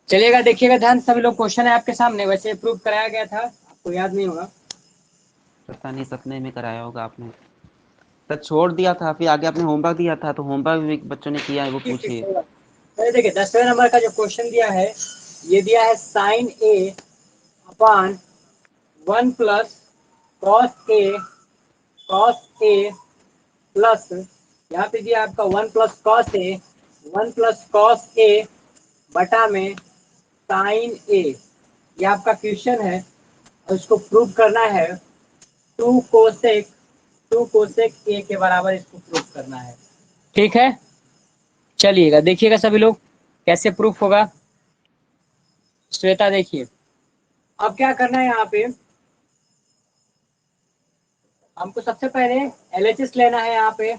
चलिएगा, देखिएगा ध्यान सभी लोग, क्वेश्चन है आपके सामने। वैसे प्रूव कराया गया था, आपको याद नहीं होगा। पता नहीं, सपने में कराया होगा आपने। सर छोड़ दिया था, फिर आगे आपने होमवर्क दिया था, तो होमवर्क भी बच्चों ने किया है, वो ठीक ठीक, पूछिए। सही बात। चलिए देखिए, 10वें नंबर का जो क्वेश्चन दिया है, ये दिया है sign A upon 1 plus cos A plus, यहाँ पे दिया आपका 1 प्लस कॉस ए बटा में साइन ए। ये आपका क्वेश्चन है और इसको प्रूव करना है। 2 कोसेक ए के बराबर इसको प्रूव करना है। ठीक है, चलिएगा देखिएगा सभी लोग कैसे प्रूफ होगा। श्वेता देखिए, अब क्या करना है, यहाँ पे हमको सबसे पहले एलएचएस लेना है। यहाँ पे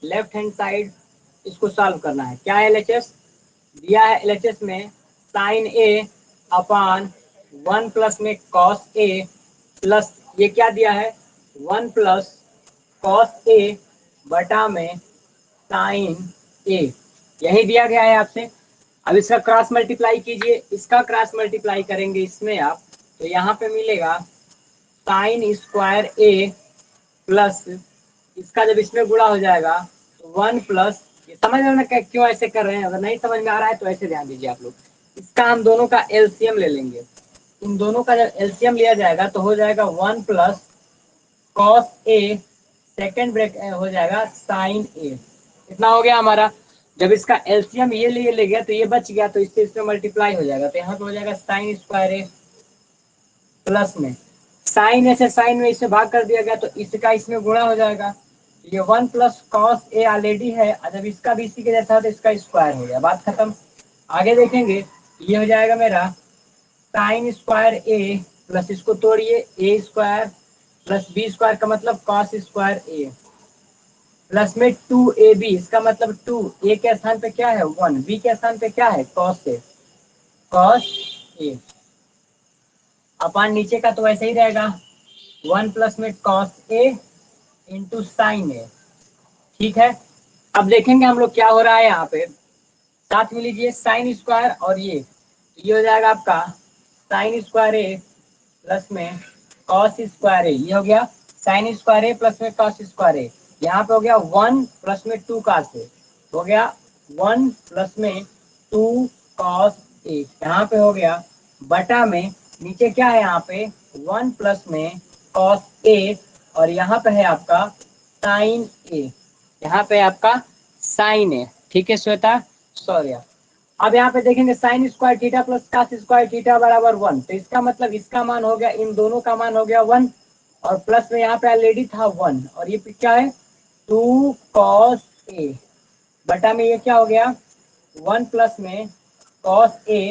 लेफ्ट हैंड साइड इसको सॉल्व करना है। क्या एलएचएस दिया है? एलएचएस में साइन ए अपॉन 1 प्लस में कॉस ए प्लस, ये क्या दिया है? 1 प्लस कॉस ए बटा में साइन ए, यही दिया गया है आपसे। अब इसका क्रॉस मल्टीप्लाई कीजिए, इसका क्रॉस मल्टीप्लाई करेंगे इसमें आप, तो यहाँ पे मिलेगा साइन स्क्वायर ए प्लस, इसका जब इसमें गुणा हो जाएगा तो 1 प्लस, ये समझ रहे हो ना क्यों ऐसे कर रहे हैं? अगर नहीं समझ में आ रहा है तो ऐसे ध्यान दीजिए आप लोग। इसका हम दोनों का एलसीएम ले लेंगे। इन दोनों का जब एलसीएम लिया जाएगा तो हो जाएगा 1 plus cos A, second break हो जाएगा साइन ए। इतना हो गया हमारा। जब इसका एलसीएम ये ले गया तो ये बच गया, तो इससे इसमें मल्टीप्लाई हो जाएगा, तो यहाँ पे हो जाएगा साइन स्क्वायर ए प्लस में साइन ए से साइन में इससे भाग कर दिया गया तो इसका इसमें गुणा हो जाएगा। ये 1 प्लस कॉस ए ऑलरेडी है, जब इसका भी इसी के जैसा तो इसका स्क्वायर हो गया, बात खत्म। आगे देखेंगे, ये हो जाएगा मेरा साइन स्क्वायर ए प्लस, इसको तोड़िए, ए स्क्वायर प्लस बी स्क्वायर का मतलब कॉस स्क्वायर ए प्लस में 2ab, इसका मतलब 2, ए के स्थान पे क्या है 1, बी के स्थान पे क्या है कॉस ए अपान नीचे का तो वैसे ही रहेगा 1 प्लस में कॉस ए इंटू साइन ए। ठीक है, अब देखेंगे हम लोग क्या हो रहा है यहाँ पे। साथ में लीजिए साइन स्क्वायर और ये हो जाएगा आपका साइन स्क्वायर ए प्लस में कॉस स्क्वायर ए, ये हो गया साइन स्क्वायर ए प्लस में कॉस स्क्वायर ए। यहाँ पे हो गया 1 प्लस में 2 कॉस ए, हो गया 1 प्लस में 2 कॉस ए, यहाँ पे हो गया बटा में नीचे क्या है यहाँ पे 1 प्लस में कॉस ए, और यहाँ पे है आपका साइन ए, यहाँ पे आपका साइन ए। ठीक है श्वेता, सॉरी। अब यहाँ पे देखेंगे sine square theta plus cos square theta बराबर 1, तो इसका मतलब इसका मान हो गया, इन दोनों का मान हो गया 1, और प्लस में यहाँ पे ऑलरेडी था 1, और ये क्या है 2 कॉस ए बटा में ये क्या हो गया 1 प्लस में कॉस ए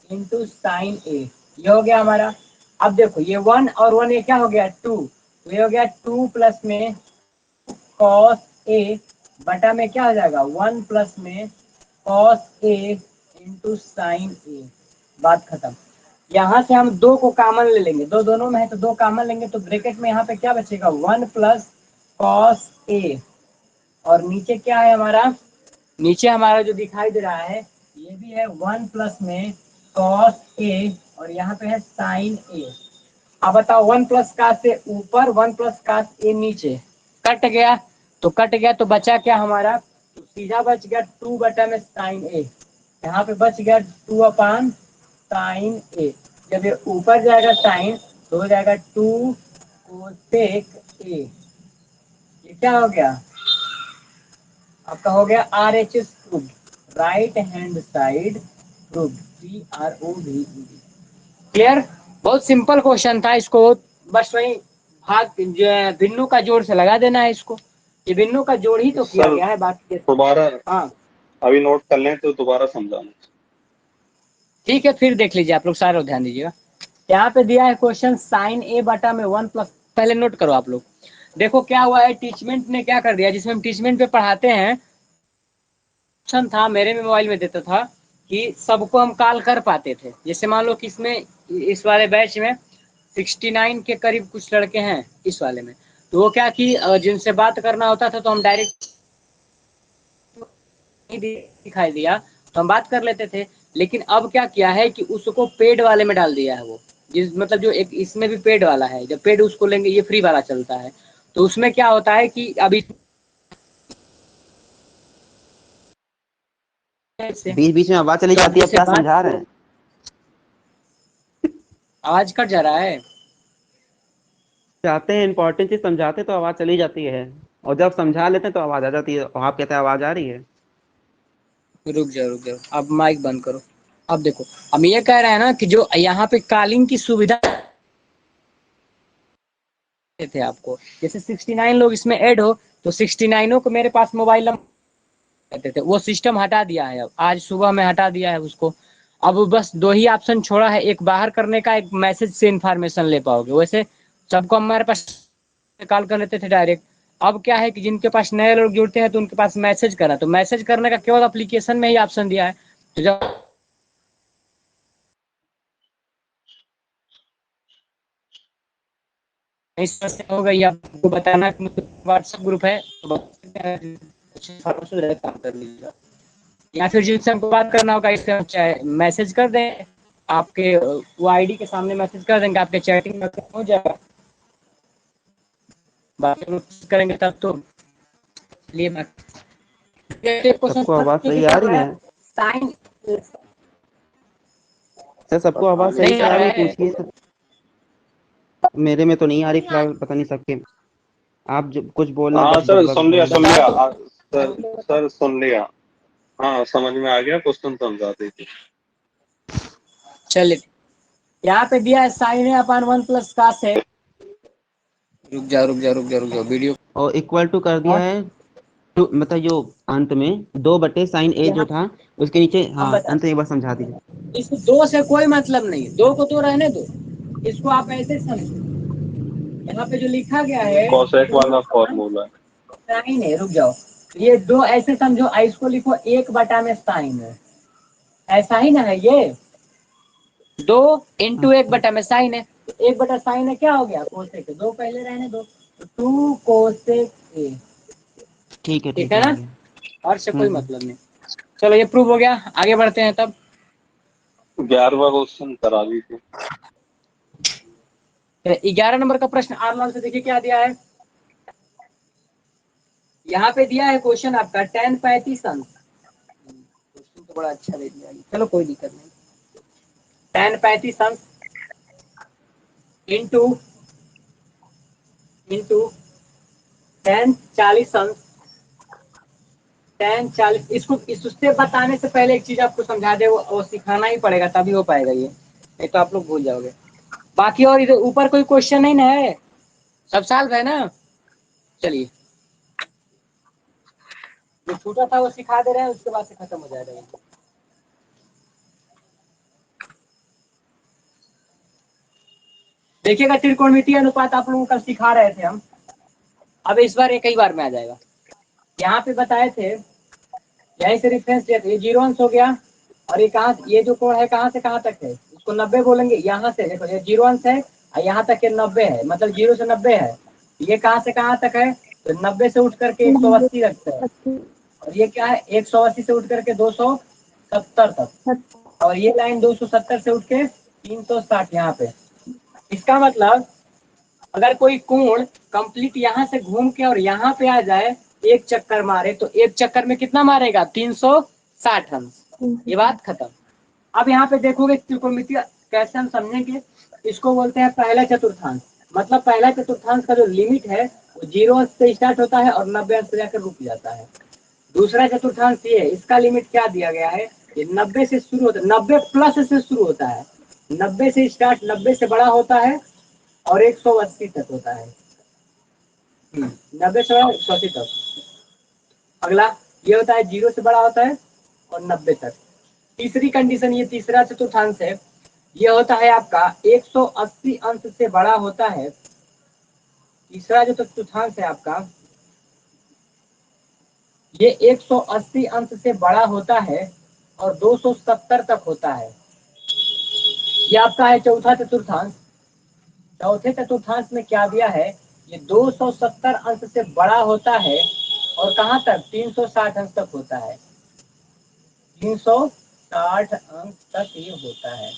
इंटू साइन ए, ये हो गया हमारा। अब देखो ये 1 और 1 ये क्या हो गया 2, तो ये हो गया 2 प्लस में कॉस ए बटा में क्या हो जाएगा 1 प्लस में कॉस ए इंटू साइन ए, बात खत्म। यहाँ से हम 2 को कॉमन ले लेंगे, दोनों में है तो 2 कॉमन लेंगे, तो ब्रैकेट में यहाँ पे क्या बचेगा 1 प्लस कॉस ए, और नीचे क्या है हमारा, नीचे हमारा जो दिखाई दे रहा है ये भी है 1 प्लस में कॉस ए, और यहाँ पे है साइन ए। अब बताओ 1 प्लस कास से ऊपर 1 प्लस कास ए नीचे, कट गया, तो कट गया तो बचा क्या हमारा, तो सीधा बच गया 2 बटा में साइन ए, यहाँ पे बच गया 2 अपान साइन ए। जब ये ऊपर जाएगा साइन तो हो जाएगा 2 कोसेक ए, ये क्या हो गया आपका, हो गया R H S proved, right hand side proved, PROVED। Clear? बहुत सिंपल क्वेश्चन था, इसको बस वही भाग भिन्नों का जोड़ से लगा देना है इसको, ये भिन्नों का जोड़ ही तो किया गया है, बाकी दोबारा हाँ अभी नोट कर लें तो दोबारा समझाना। ठीक है, फिर देख लीजिए आप लोग, सारे ध्यान दीजिएगा। यहाँ पे दिया है क्वेश्चन साइन ए बटा में 1 प्लस, पहले नोट करो आप लोग। देखो क्या हुआ है, टीचमेंट ने क्या कर दिया, जिसमें हम टीचमेंट पे पढ़ाते हैं, ऑप्शन था मेरे में मोबाइल में देता था कि सबको हम कॉल कर पाते थे। जैसे मान लो कि इसमें इस वाले बैच में 69 के करीब कुछ लड़के हैं इस वाले में, तो वो क्या कि जिनसे बात करना होता था तो हम डायरेक्ट दिखाई दिया तो हम बात कर लेते थे। लेकिन अब क्या किया है कि उसको पेड वाले में डाल दिया है वो, जिस मतलब जो एक इसमें भी पेड वाला है, जब पेड उसको लेंगे ये फ्री वाला चलता है, तो उसमें क्या होता है कि अभी से बीच बीच में आवाज चली तो अब जाती है, आप जैसे क्या बात समझा रहे हैं? आवाज कट जा रहा है। चाहते हैं इंपॉर्टेंट चीज समझाते तो आवाज चली जाती है, और जब समझा लेते हैं तो आवाज आ जाती है, और आप कहते हैं आवाज आ रही है। रुक जाओ, अब माइक बंद करो। अब देखो, हम ये कह रहे हैं ना कि जो यहाँ पे कॉलिंग की सुविधा थे आपको, जैसे 69 लोग इसमें ऐड हो, तो 69 को मेरे पास मोबाइल नंबर कहते थे, वो सिस्टम हटा दिया है, अब आज सुबह में हटा दिया है उसको। अब बस दो ही ऑप्शन छोड़ा है, एक बाहर करने का, एक मैसेज से इंफॉर्मेशन ले पाओगे। वैसे सबको हमारे पास कॉल कर लेते थे डायरेक्ट। अब क्या है कि जिनके पास नए लोग जुड़ते हैं तो उनके पास मैसेज करा, तो मैसेज करने का केवल एप्लीकेशन में ही ऑप्शन दिया है। तो जब नहीं समस्या हो गई आपको बताना कि व्हाट्सएप ग्रुप है, तो कुछ इन्फॉर्मेशन रहे काम कर लीजिएगा, या फिर जिनसे हमको बात करना होगा इससे हम चाहे मैसेज कर दें आपके वो आईडी के सामने, मैसेज कर देंगे, आपके चैटिंग में हो जाएगा, बाकी लोग करेंगे तब तो। लिए सबको आवाज सही आ रही है? साइन सर सबको आवाज सही नहीं से आ आ रहा रही है, है। पूछिए सर। मेरे में तो नहीं आ रही फिलहाल, पता नहीं सबके। आप जो कुछ बोलना हाँ बस बक सर, बक सुन लिया बोल रहे सुन हैं। बताओ लिया तो। सर सर सुन लिया। हाँ समझ में आ गया, क्वेश्चन समझा दीजिए। चलिए, यहाँ पे दिया है साइन है अपन वन प्लस का से। रुक जाओ वीडियो। और इक्वल टू कर दिया और है टू, मतलब जो अंत में 2/sin a जो यहाँ था उसके नीचे, हम हाँ बता, अंत में एक बार समझा दीजिए। इस दो से कोई मतलब नहीं, दो को तो रहने दो, इसको आप ऐसे समझो। यहाँ पे जो लिखा गया है कॉसेक टू वाला अपन फॉर्मूला है। साइन है, रुक जाओ, ये दो ऐसे समझो, इसको लिखो एक बटा में साइन है, ऐसा ही ना है ये, दो इंटू एक अच्छा बटा में साइन है, तो एक बटा साइन है क्या हो गया, कोसेक, दो पहले रहने दो, तो टू कोसेक ए। ठीक ठीक है है, आ ना, गया। और से कोई हम्म। मतलब नहीं। चलो ये प्रूव हो गया, आगे बढ़ते हैं तब। 11वां क्वेश्चन करा लीजिए। 11 नंबर का प्रश्न आर लाल से देखिए क्या दिया है। यहाँ पे दिया है क्वेश्चन आपका 10 35 अंक, क्वेश्चन तो बड़ा अच्छा दे दिया है। चलो कोई दिक्कत नहीं, 10 35 अंक इंटू इंटू 10 40 अंक, 10 40, इसको इससे बताने से पहले एक चीज आपको समझा दे, वो सिखाना ही पड़ेगा तभी हो पाएगा ये, नहीं तो आप लोग भूल जाओगे। बाकी और इधर ऊपर कोई क्वेश्चन नहीं ना है, सब सॉल्व है ना। चलिए, जो छूटा था वो सिखा दे रहे हैं, उसके बाद से खत्म हो जाएगा ये। देखिएगा त्रिकोणमितीय अनुपात आप लोगों को कल सिखा रहे थे हम, अब इस बार एक ही बार में आ जाएगा। यहाँ पे बताए थे, यहीं से रेफरेंस दिया था, ये 0 अंश हो गया, और ये कहाँ, ये जो कोण है कहाँ से कहाँ तक है, इसको 90 बोलेंगे, यहाँ से देखो ये 0 अंश है और यहाँ तक ये 90 है, मतलब 0 से 90 है, ये कहाँ से कहाँ तक है, तो 90 से उठ करके 180 रखते हैं, और ये क्या है 180 से उठ करके 270 तक, और ये लाइन 270 से उठ के 360 यहाँ पे। इसका मतलब अगर कोई कोण कंप्लीट यहाँ से घूम के और यहाँ पे आ जाए, एक चक्कर मारे, तो एक चक्कर में कितना मारेगा, 360 अंश। ये बात खत्म। अब यहाँ पे देखोगे त्रिकोणमितीय कैसे हम समझेंगे, इसको बोलते हैं पहला चतुर्थांश। मतलब पहला चतुर्थांश का जो लिमिट है वो 0 अंश से स्टार्ट होता है और 90 अंश से जाकर रुक जाता है। दूसरा चतुर्थांश ये है, इसका लिमिट क्या दिया गया है, ये 90 से शुरू होता है, 90 प्लस से शुरू होता है, 90 से स्टार्ट, 90 से बड़ा होता है और 180 तक होता है। 90 से 180 तक। अगला ये होता है 0 से बड़ा होता है और 90 तक। तीसरी कंडीशन, ये तीसरा चतुर्थांश है, ये होता है आपका 180 अंश से बड़ा होता है। तीसरा जो चतुर्थांश है आपका, ये 180 अंश से बड़ा होता है और 270 तक होता है। ये आपका है चौथा चतुर्थांश। चौथे चतुर्थांश में क्या दिया है, ये 270 अंश से बड़ा होता है और कहाँ तक, 360 अंश तक होता है, 360 360 अंक तक ये होता है।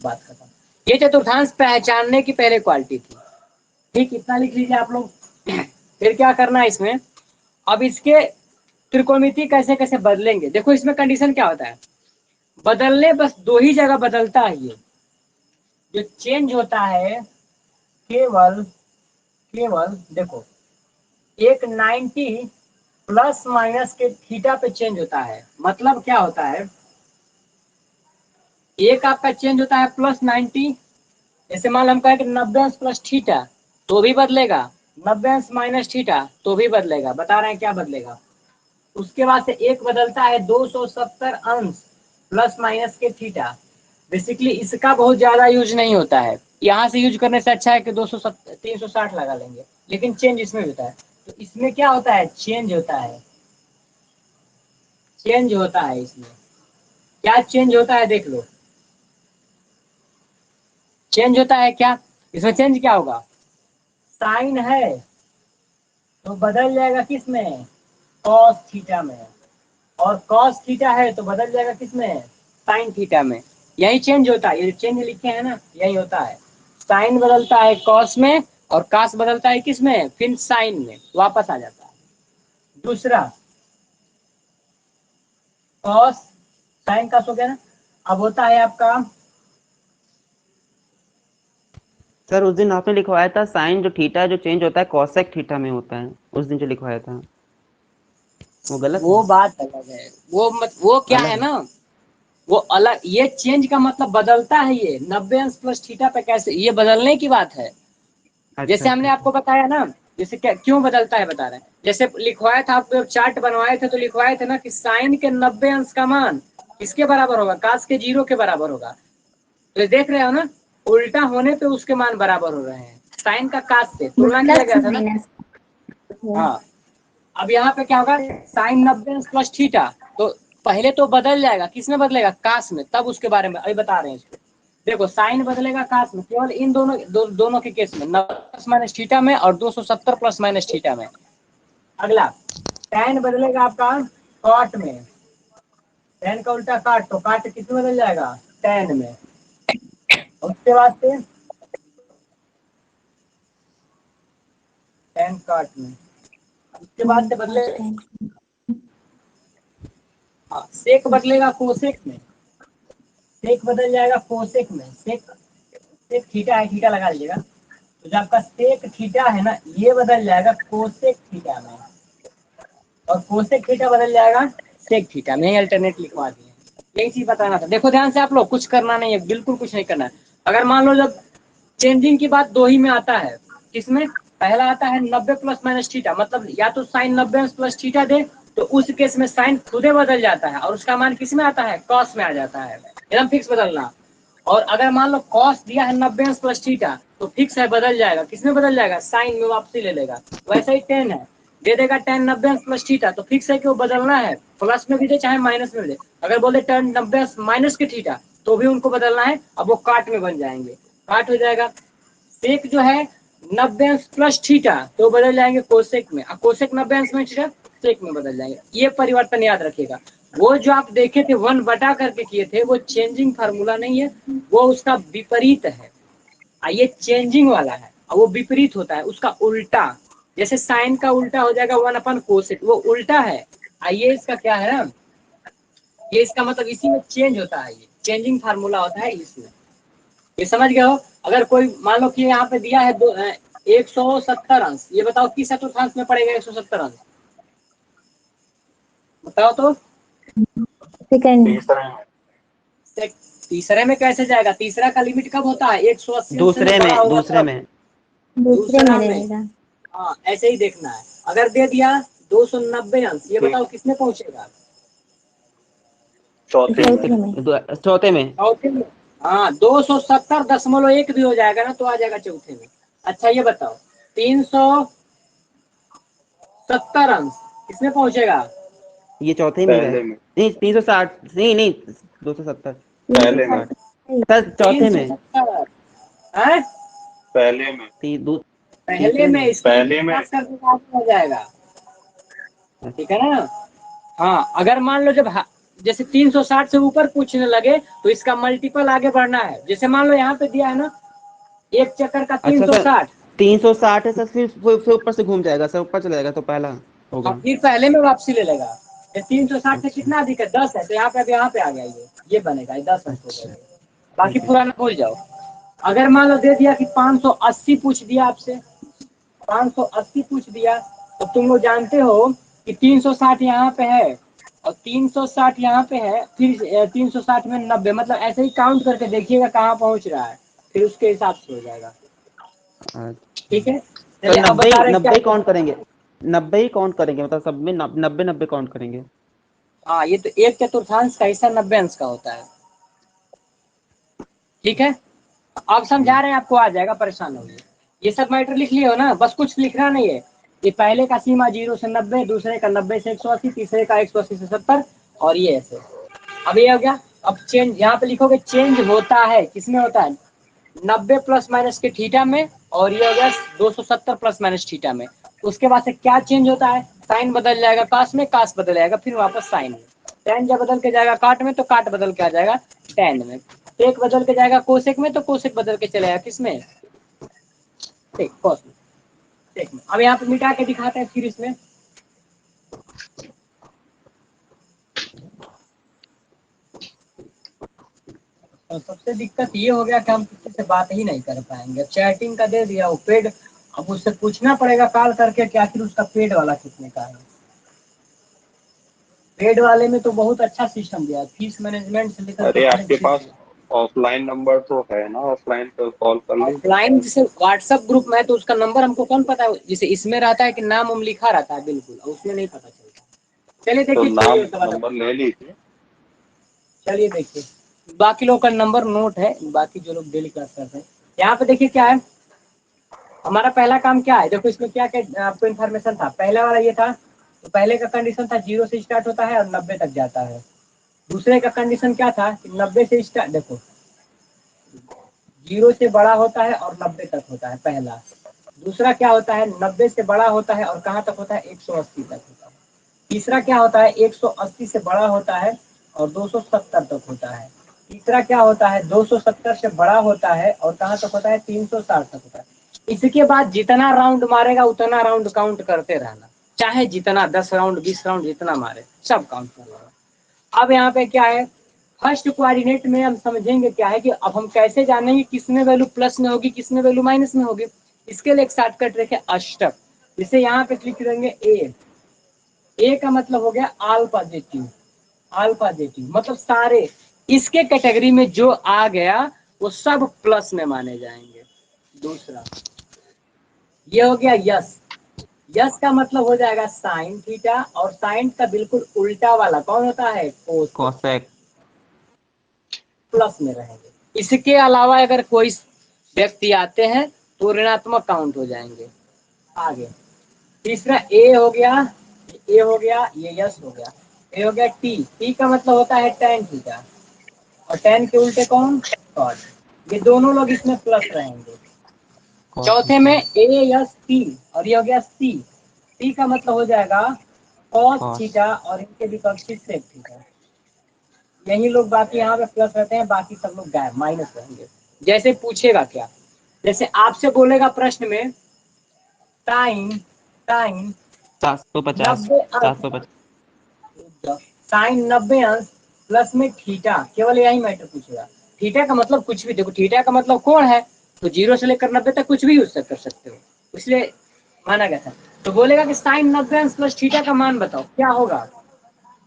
बात खत्म। ये चतुर्थांश पहचानने की पहले क्वालिटी थी। ठीक, इतना लिख लीजिए आप लोग। फिर क्या करना है इसमें, अब इसके त्रिकोणमिति कैसे कैसे बदलेंगे। देखो इसमें कंडीशन क्या होता है, बदलने बस दो ही जगह बदलता है। ये जो चेंज होता है केवल केवल देखो एक 90 प्लस माइनस के थीटा पे चेंज होता है। मतलब क्या होता है, एक आपका चेंज होता है प्लस 90, जैसे मान लो हम कहें कि 90 अंश प्लस थीटा तो भी बदलेगा, 90 अंश माइनस थीटा तो भी बदलेगा। बता रहे हैं क्या बदलेगा। उसके बाद से एक बदलता है 270 अंश प्लस माइनस के थीटा। बेसिकली इसका बहुत ज्यादा यूज नहीं होता है, यहाँ से यूज करने से अच्छा है कि 360 लगा लेंगे, लेकिन चेंज इसमें होता है। तो इसमें क्या होता है, चेंज होता है, चेंज होता है। इसमें क्या चेंज होता है देख लो, चेंज होता है क्या, इसमें चेंज क्या होगा, साइन है तो बदल जाएगा किस में, कॉस थीटा में, और कॉस थीटा है तो बदल जाएगा किस में, साइन थीटा में। यही चेंज होता है, ये चेंज लिखे हैं ना, यही होता है। साइन बदलता है कॉस में और कास बदलता है किस में, फिर साइन में वापस आ जाता है। दूसरा कॉस साइन कास हो गया ना। अब होता है आपका, सर उस दिन आपने लिखवाया था साइन जो थीटा जो चेंज होता है कोसेक थीटा में होता है, उस दिन जो लिखवाया था वो गलत वो है? बात अलग है, वो क्या अलग है है। ना, वो अलग। ये चेंज का मतलब बदलता है, ये 90 अंश प्लस थीटा पे कैसे, ये बदलने की बात है। अच्छा जैसे हमने अच्छा अच्छा। आपको बताया ना, जैसे क्या क्यों बदलता है बता रहे हैं। जैसे लिखवाया था आपको, जब चार्ट बनवाए थे तो लिखवाए थे ना कि साइन के 90 अंश का मान किसके बराबर होगा, कास के 0 के बराबर होगा। तो ये देख रहे हो ना, उल्टा होने पे उसके मान बराबर हो रहे हैं। साइन का कास से तुलना किया प्लस गया था ना। माइनस हाँ, अब यहाँ पे क्या होगा, साइन 90 अंश प्लस थीटा, तो पहले तो बदल जाएगा, किस में बदलेगा, कास में। तब उसके बारे में अभी बता रहे हैं इसको। देखो साइन बदलेगा कास में केवल इन दोनों के केस में, 90 प्लस माइनस थीटा में और 270 प्लस माइनस थीटा में। अगला टैन बदलेगा आपका कॉट में, टैन का उल्टा काट, तो काट किस में बदल जाएगा, टैन में। उसके बाद से टैन काट में, उसके बाद से बदले सेक बदलेगा कोसेक में, सेक बदल जाएगा कोसेक में। सेक सेक थीटा है, थीटा लगा लीजिएगा। तो जो आपका सेक थीटा है ना, ये बदल जाएगा कोसेक थीटा में, और कोसेक थीटा बदल जाएगा सेक थीटा में। अल्टरनेट लिखवा दिए, यही चीज बताना था। देखो ध्यान से आप लोग, कुछ करना नहीं है, बिल्कुल कुछ नहीं करना है। अगर मान लो जब चेंजिंग की बात दो ही में आता है, किसमें, पहला आता है 90 प्लस माइनस थीटा, मतलब या तो साइन 90 प्लस थीटा दे तो उस केस में साइन खुदे बदल जाता है और उसका मान किस में आता है, कॉस में आ जाता है, एकदम फिक्स बदलना। और अगर मान लो कॉस दिया है 90 प्लस थीटा तो फिक्स है, बदल जाएगा, किसमें बदल जाएगा, साइन में वापसी ले लेगा। वैसा ही टेन है, दे देगा टेन 90 प्लस थीटा तो फिक्स है कि वो बदलना है, प्लस में भी दे चाहे माइनस में भी दे। अगर बोले टेन 90 माइनस के थीटा तो भी उनको बदलना है, अब वो काट में बन जाएंगे, काट हो जाएगा। सेक जो है 90 अंश प्लस थीटा तो बदल जाएंगे कोसेक में, और कोसेक 90 अंश में थीटा सेक में बदल जाएंगे। ये परिवर्तन याद रखिएगा। वो जो आप देखे थे 1 बटा करके किए थे, वो चेंजिंग फार्मूला नहीं है, वो उसका विपरीत है। ये चेंजिंग वाला है और वो विपरीत होता है, उसका उल्टा। जैसे साइन का उल्टा हो जाएगा 1 अपन कोसेक, वो उल्टा है। ये इसका क्या है ना, ये इसका मतलब इसी में चेंज होता है, ये चेंजिंग फार्मूला होता है इसमें। ये समझ गए हो। अगर कोई मान लो कि यहाँ पे दिया है 170 अंश, ये बताओ किस चतुर्थांश में पड़ेगा 170 अंश, बताओ तो। सेकंड तीसरे में कैसे जाएगा, तीसरा का लिमिट कब होता है, 180 अंश से दूसरे बड़ा में होगा दूसरे तब। में दूसरे दूसरा में में, रहेगा। हाँ ऐसे ही देखना है। अगर दे दिया 290 अंश, ये बताओ किसमें पहुंचेगा, चौथी में। चौथे में। चौथे में। चौथे में। हाँ 270.1 भी हो जाएगा ना तो आ जाएगा चौथे में। अच्छा ये बताओ 370 अंश किसमें पहुंचेगा, ये चौथे में ही पहले है। में। नहीं 360, नहीं नहीं 270, पहले में। 360 सर चौथे में। 370 है, पहले में। पहले तीसरे में, में। इसको पहले में। पास करके आगे हो जाएगा, ठीक है ना। हाँ अगर मान लो जब जैसे 360 से ऊपर पूछने लगे तो इसका मल्टीपल आगे बढ़ना है। जैसे मान लो यहाँ पे दिया है ना एक चक्कर का अच्छा सर 360, 360 है सर, फिर ऊपर से घूम जाएगा सर, ऊपर चला जाएगा तो पहला और होगा। फिर पहले में वापसी ले लेगा। 360 से कितना अधिक है 10 है, तो यहाँ पे अब यहाँ पे आ गया ये बनेगा, 10 अंक हो अच्छा गया। बाकी ठीक है। पुराना भूल जाओ। अगर मान लो दे दिया कि 580 पूछ दिया आपसे, 580 पूछ दिया, तो तुम लोग जानते हो कि 360 यहाँ पे है और 360 यहाँ पे है, फिर 360 में 90, मतलब ऐसे ही काउंट करके देखिएगा कहाँ पहुंच रहा है, फिर उसके हिसाब से हो जाएगा। अच्छा ठीक है, तो चलिए अब 90 बता रहे क्या। 90 काउंट करेंगे, 90 ही काउंट करेंगे, मतलब सब में 90 काउंट करेंगे। हाँ, ये तो एक चतुर्थांश का हिस्सा 90 अंश का होता है। ठीक है, आप समझा रहे हैं, आपको आ जाएगा, परेशान होगी। ये सब मैटर लिख लियो ना, बस कुछ लिखना नहीं है। ये पहले का सीमा 0 से 90, दूसरे का 90 से 180, तीसरे का 180 से 70, और ये ऐसे। अब ये हो गया। अब चेंज यहाँ पे लिखोगे, चेंज होता है, किसमें होता है? 90 प्लस माइनस के थीटा में, और ये हो गया 270 प्लस माइनस थीटा में। उसके बाद से क्या चेंज होता है? साइन बदल जाएगा कास में, कास बदल जाएगा फिर वापस साइन में। टेन जब बदल के जाएगा काट में, तो काट बदल के आ जाएगा टेन में। टेक बदल के जाएगा कोसेक में, तो कोसेक बदल के चलेगा किसमें? टेक, कॉस में, टेक में। अब यहाँ पे मिटा के दिखाते हैं फिर इसमें। और सबसे दिक्कत ये हो गया कि हम किसी से बात ही नहीं कर पाएंगे। चैटिंग का दे दिया वो पेड, अब उससे पूछना पड़ेगा कॉल करके कि आखिर उसका पेड वाला कितने का है। पेड वाले में तो बहुत अच्छा सिस्टम दिया है, फीस मैनेजमेंट से लेकर के अरे हर एक आपके पास चीज। ऑफलाइन नंबर तो है ना, ऑफलाइन पे कॉल कर लीजिए। ऑफलाइन जैसे व्हाट्सएप ग्रुप में है तो उसका नंबर हमको कौन पता है? जैसे इसमें रहता है कि नाम उम लिखा रहता है बिल्कुल, और उसमें नहीं पता चलता। चलिए तो देखिए, नाम छोड़िए उसका नंबर ले लीजिए। चलिए देखिए, बाकी लोग का नंबर नोट है, बाकी जो लोग डेली क्लास करते हैं। यहाँ पे देखिए क्या है, हमारा पहला काम क्या है, देखो इसमें क्या क्या आपको इन्फॉर्मेशन था। पहला वाला ये था, तो पहले का कंडीशन था 0 से स्टार्ट होता है और 90 तक जाता है। दूसरे का कंडीशन क्या था कि 90 से स्टार्ट, देखो 0 से बड़ा होता है और 90 तक होता है पहला। दूसरा क्या होता है, 90 से बड़ा होता है और कहाँ तक होता है? 180 तक होता है। तीसरा क्या होता है, 180 से बड़ा होता है और 270 तक होता है। तीसरा क्या होता है, 270 से बड़ा होता है और कहाँ तक होता है? 360 तक होता है। इसके बाद जितना राउंड मारेगा उतना राउंड काउंट करते रहना, चाहे जितना 10 राउंड 20 राउंड जितना मारे सब काउंट कर लेना। अब यहाँ पे क्या है, फर्स्ट कोऑर्डिनेट में हम समझेंगे क्या है कि अब हम कैसे जानेंगे किसमें वैल्यू प्लस में होगी, किसमें वैल्यू माइनस में होगी। इसके लिए एक शॉर्टकट रखे अष्टक। जैसे यहाँ पे क्लिक करेंगे ए का मतलब हो गया आल पॉजिटिव, आल पॉजिटिव मतलब सारे इसके कैटेगरी में जो आ गया वो सब प्लस में माने जाएंगे। दूसरा ये हो गया यस, यस का मतलब हो जाएगा साइन थीटा, और साइन का बिल्कुल उल्टा वाला कौन होता है? Cosec, cosec. प्लस में रहेंगे। इसके अलावा अगर कोई व्यक्ति आते हैं तो ऋणात्मक काउंट हो जाएंगे। आगे तीसरा ए हो गया, ए हो गया, ये यस हो गया। ए हो गया टी, टी का मतलब होता है टेन थीटा, और टेन के उल्टे कौन? कॉट। ये दोनों लोग इसमें प्लस रहेंगे। चौथे में ए यस टी, और ये हो गया सी, सी का मतलब हो जाएगा कॉस थीटा और इनके विपक्षी सेक थीटा। यही लोग बाकी यहाँ पे प्लस रहते हैं, बाकी सब लोग गायब माइनस रहेंगे। जैसे पूछेगा क्या, जैसे आपसे बोलेगा प्रश्न में साइन, साइन 750, 90 अंश, 750। साइन 90 अंश प्लस में थीटा, केवल यही मैटर पूछेगा। थीटा का मतलब कुछ भी, देखो थीटा का मतलब कोण है, तो 0 से लेकर 90 तक कुछ भी यूज कर सकते हो, इसलिए माना गया था। तो बोलेगा कि साइन 90 अंश प्लस थीटा का मान बताओ क्या होगा।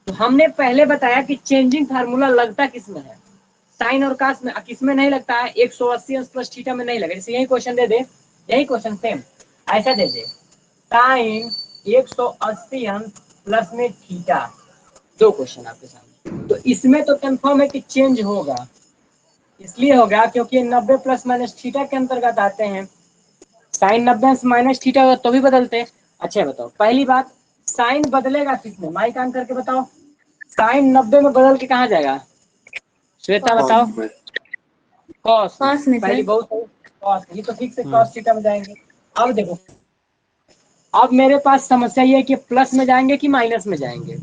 तो हमने पहले बताया कि चेंजिंग फार्मूला लगता किसमें है? साइन और कास में। किसमें नहीं लगता है? 180 अंश प्लस थीटा में नहीं लगेगा। जैसे यही क्वेश्चन दे दे, यही क्वेश्चन सेम ऐसा दे दे, साइन 180 अंश प्लस में थीटा, दो क्वेश्चन आपके सामने, तो इसमें तो कंफर्म है कि चेंज होगा। इसलिए होगा क्योंकि 90 प्लस माइनस थीटा के अंतर्गत आते हैं। साइन 90 माइनस थीटा होगा तो भी बदलते हैं। अच्छा बताओ, पहली बात, साइन बदलेगा किसमें? माइक ऑन करके बताओ, साइन 90 में बदल के कहाँ जाएगा? श्वेता बताओ। कॉस में, कॉस में पहली सर। बहुत कॉस, ये तो ठीक से कॉस थीटा में जाएंगे। अब देखो, अब मेरे पास समस्या ये है कि प्लस में जाएंगे कि माइनस में जाएंगे।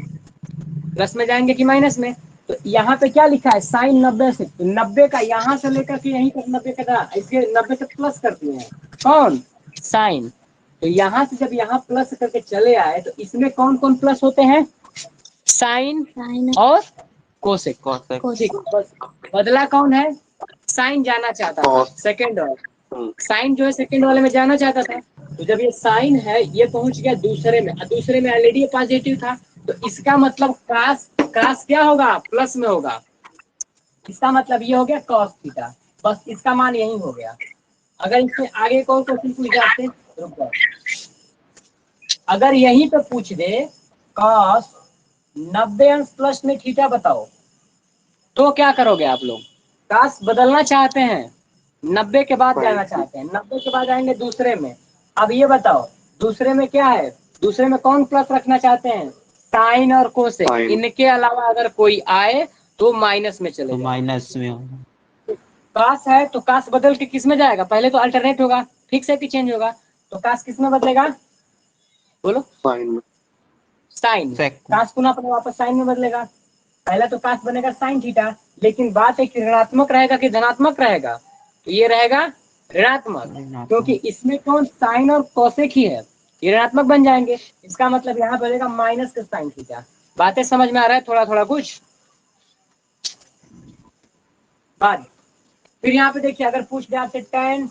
प्लस में जाएंगे कि माइनस में। तो यहाँ पे क्या लिखा है साइन 90 से, तो 90 का यहाँ से लेकर के यहीं तक 90 का था, इसके 90 तक प्लस कर दिए हैं कौन साइन। तो यहाँ से जब यहाँ प्लस करके चले आए तो इसमें कौन कौन प्लस होते हैं, साइन और कोसेक। ठीक, बस बदला कौन है, साइन जाना चाहता था Cos। सेकंड वाला, साइन जो है सेकंड वाले में जाना चाहता था। तो जब ये साइन है ये पहुंच गया दूसरे में, दूसरे में ऑलरेडी ये पॉजिटिव था, तो इसका मतलब कास कास क्या होगा, प्लस में होगा। इसका मतलब ये हो गया कॉस थीटा, बस इसका मान यही हो गया। अगर इससे आगे कोई क्वेश्चन पूछ जाते, रुक जाओ, अगर यहीं पे पूछ दे कॉस 90 अंश प्लस में थीटा बताओ, तो क्या करोगे आप लोग, काश बदलना चाहते हैं 90 के बाद जाना चाहते हैं, 90 के बाद आएंगे दूसरे में। अब ये बताओ दूसरे में क्या है, दूसरे में कौन प्लस रखना चाहते हैं, साइन और कोसेक, Sin। इनके अलावा अगर कोई आए तो माइनस में चले तो जाए। माइनस में होगा। काश है तो काश बदल के किस में जाएगा, पहले तो अल्टरनेट होगा, फिक्स है कि चेंज होगा, तो काश किस में बदलेगा, बोलो साइन में। साइन, सेक। काश पुनः अपने वापस साइन में बदलेगा। पहला तो काश बनेगा साइन थीटा, लेकिन बात है कि ऋणात्मक रहेगा कि धनात्मक रहेगा, तो ये रहेगा ऋणात्मक, क्योंकि इसमें कौन साइन और कोसेक ही है, ये ऋणात्मक बन जाएंगे। इसका मतलब यहाँ बनेगा माइनस का साइन थीटा। बातें समझ में आ रहा है थोड़ा थोड़ा कुछ बाद। फिर यहाँ पे देखिए अगर पूछ दे आपसे tan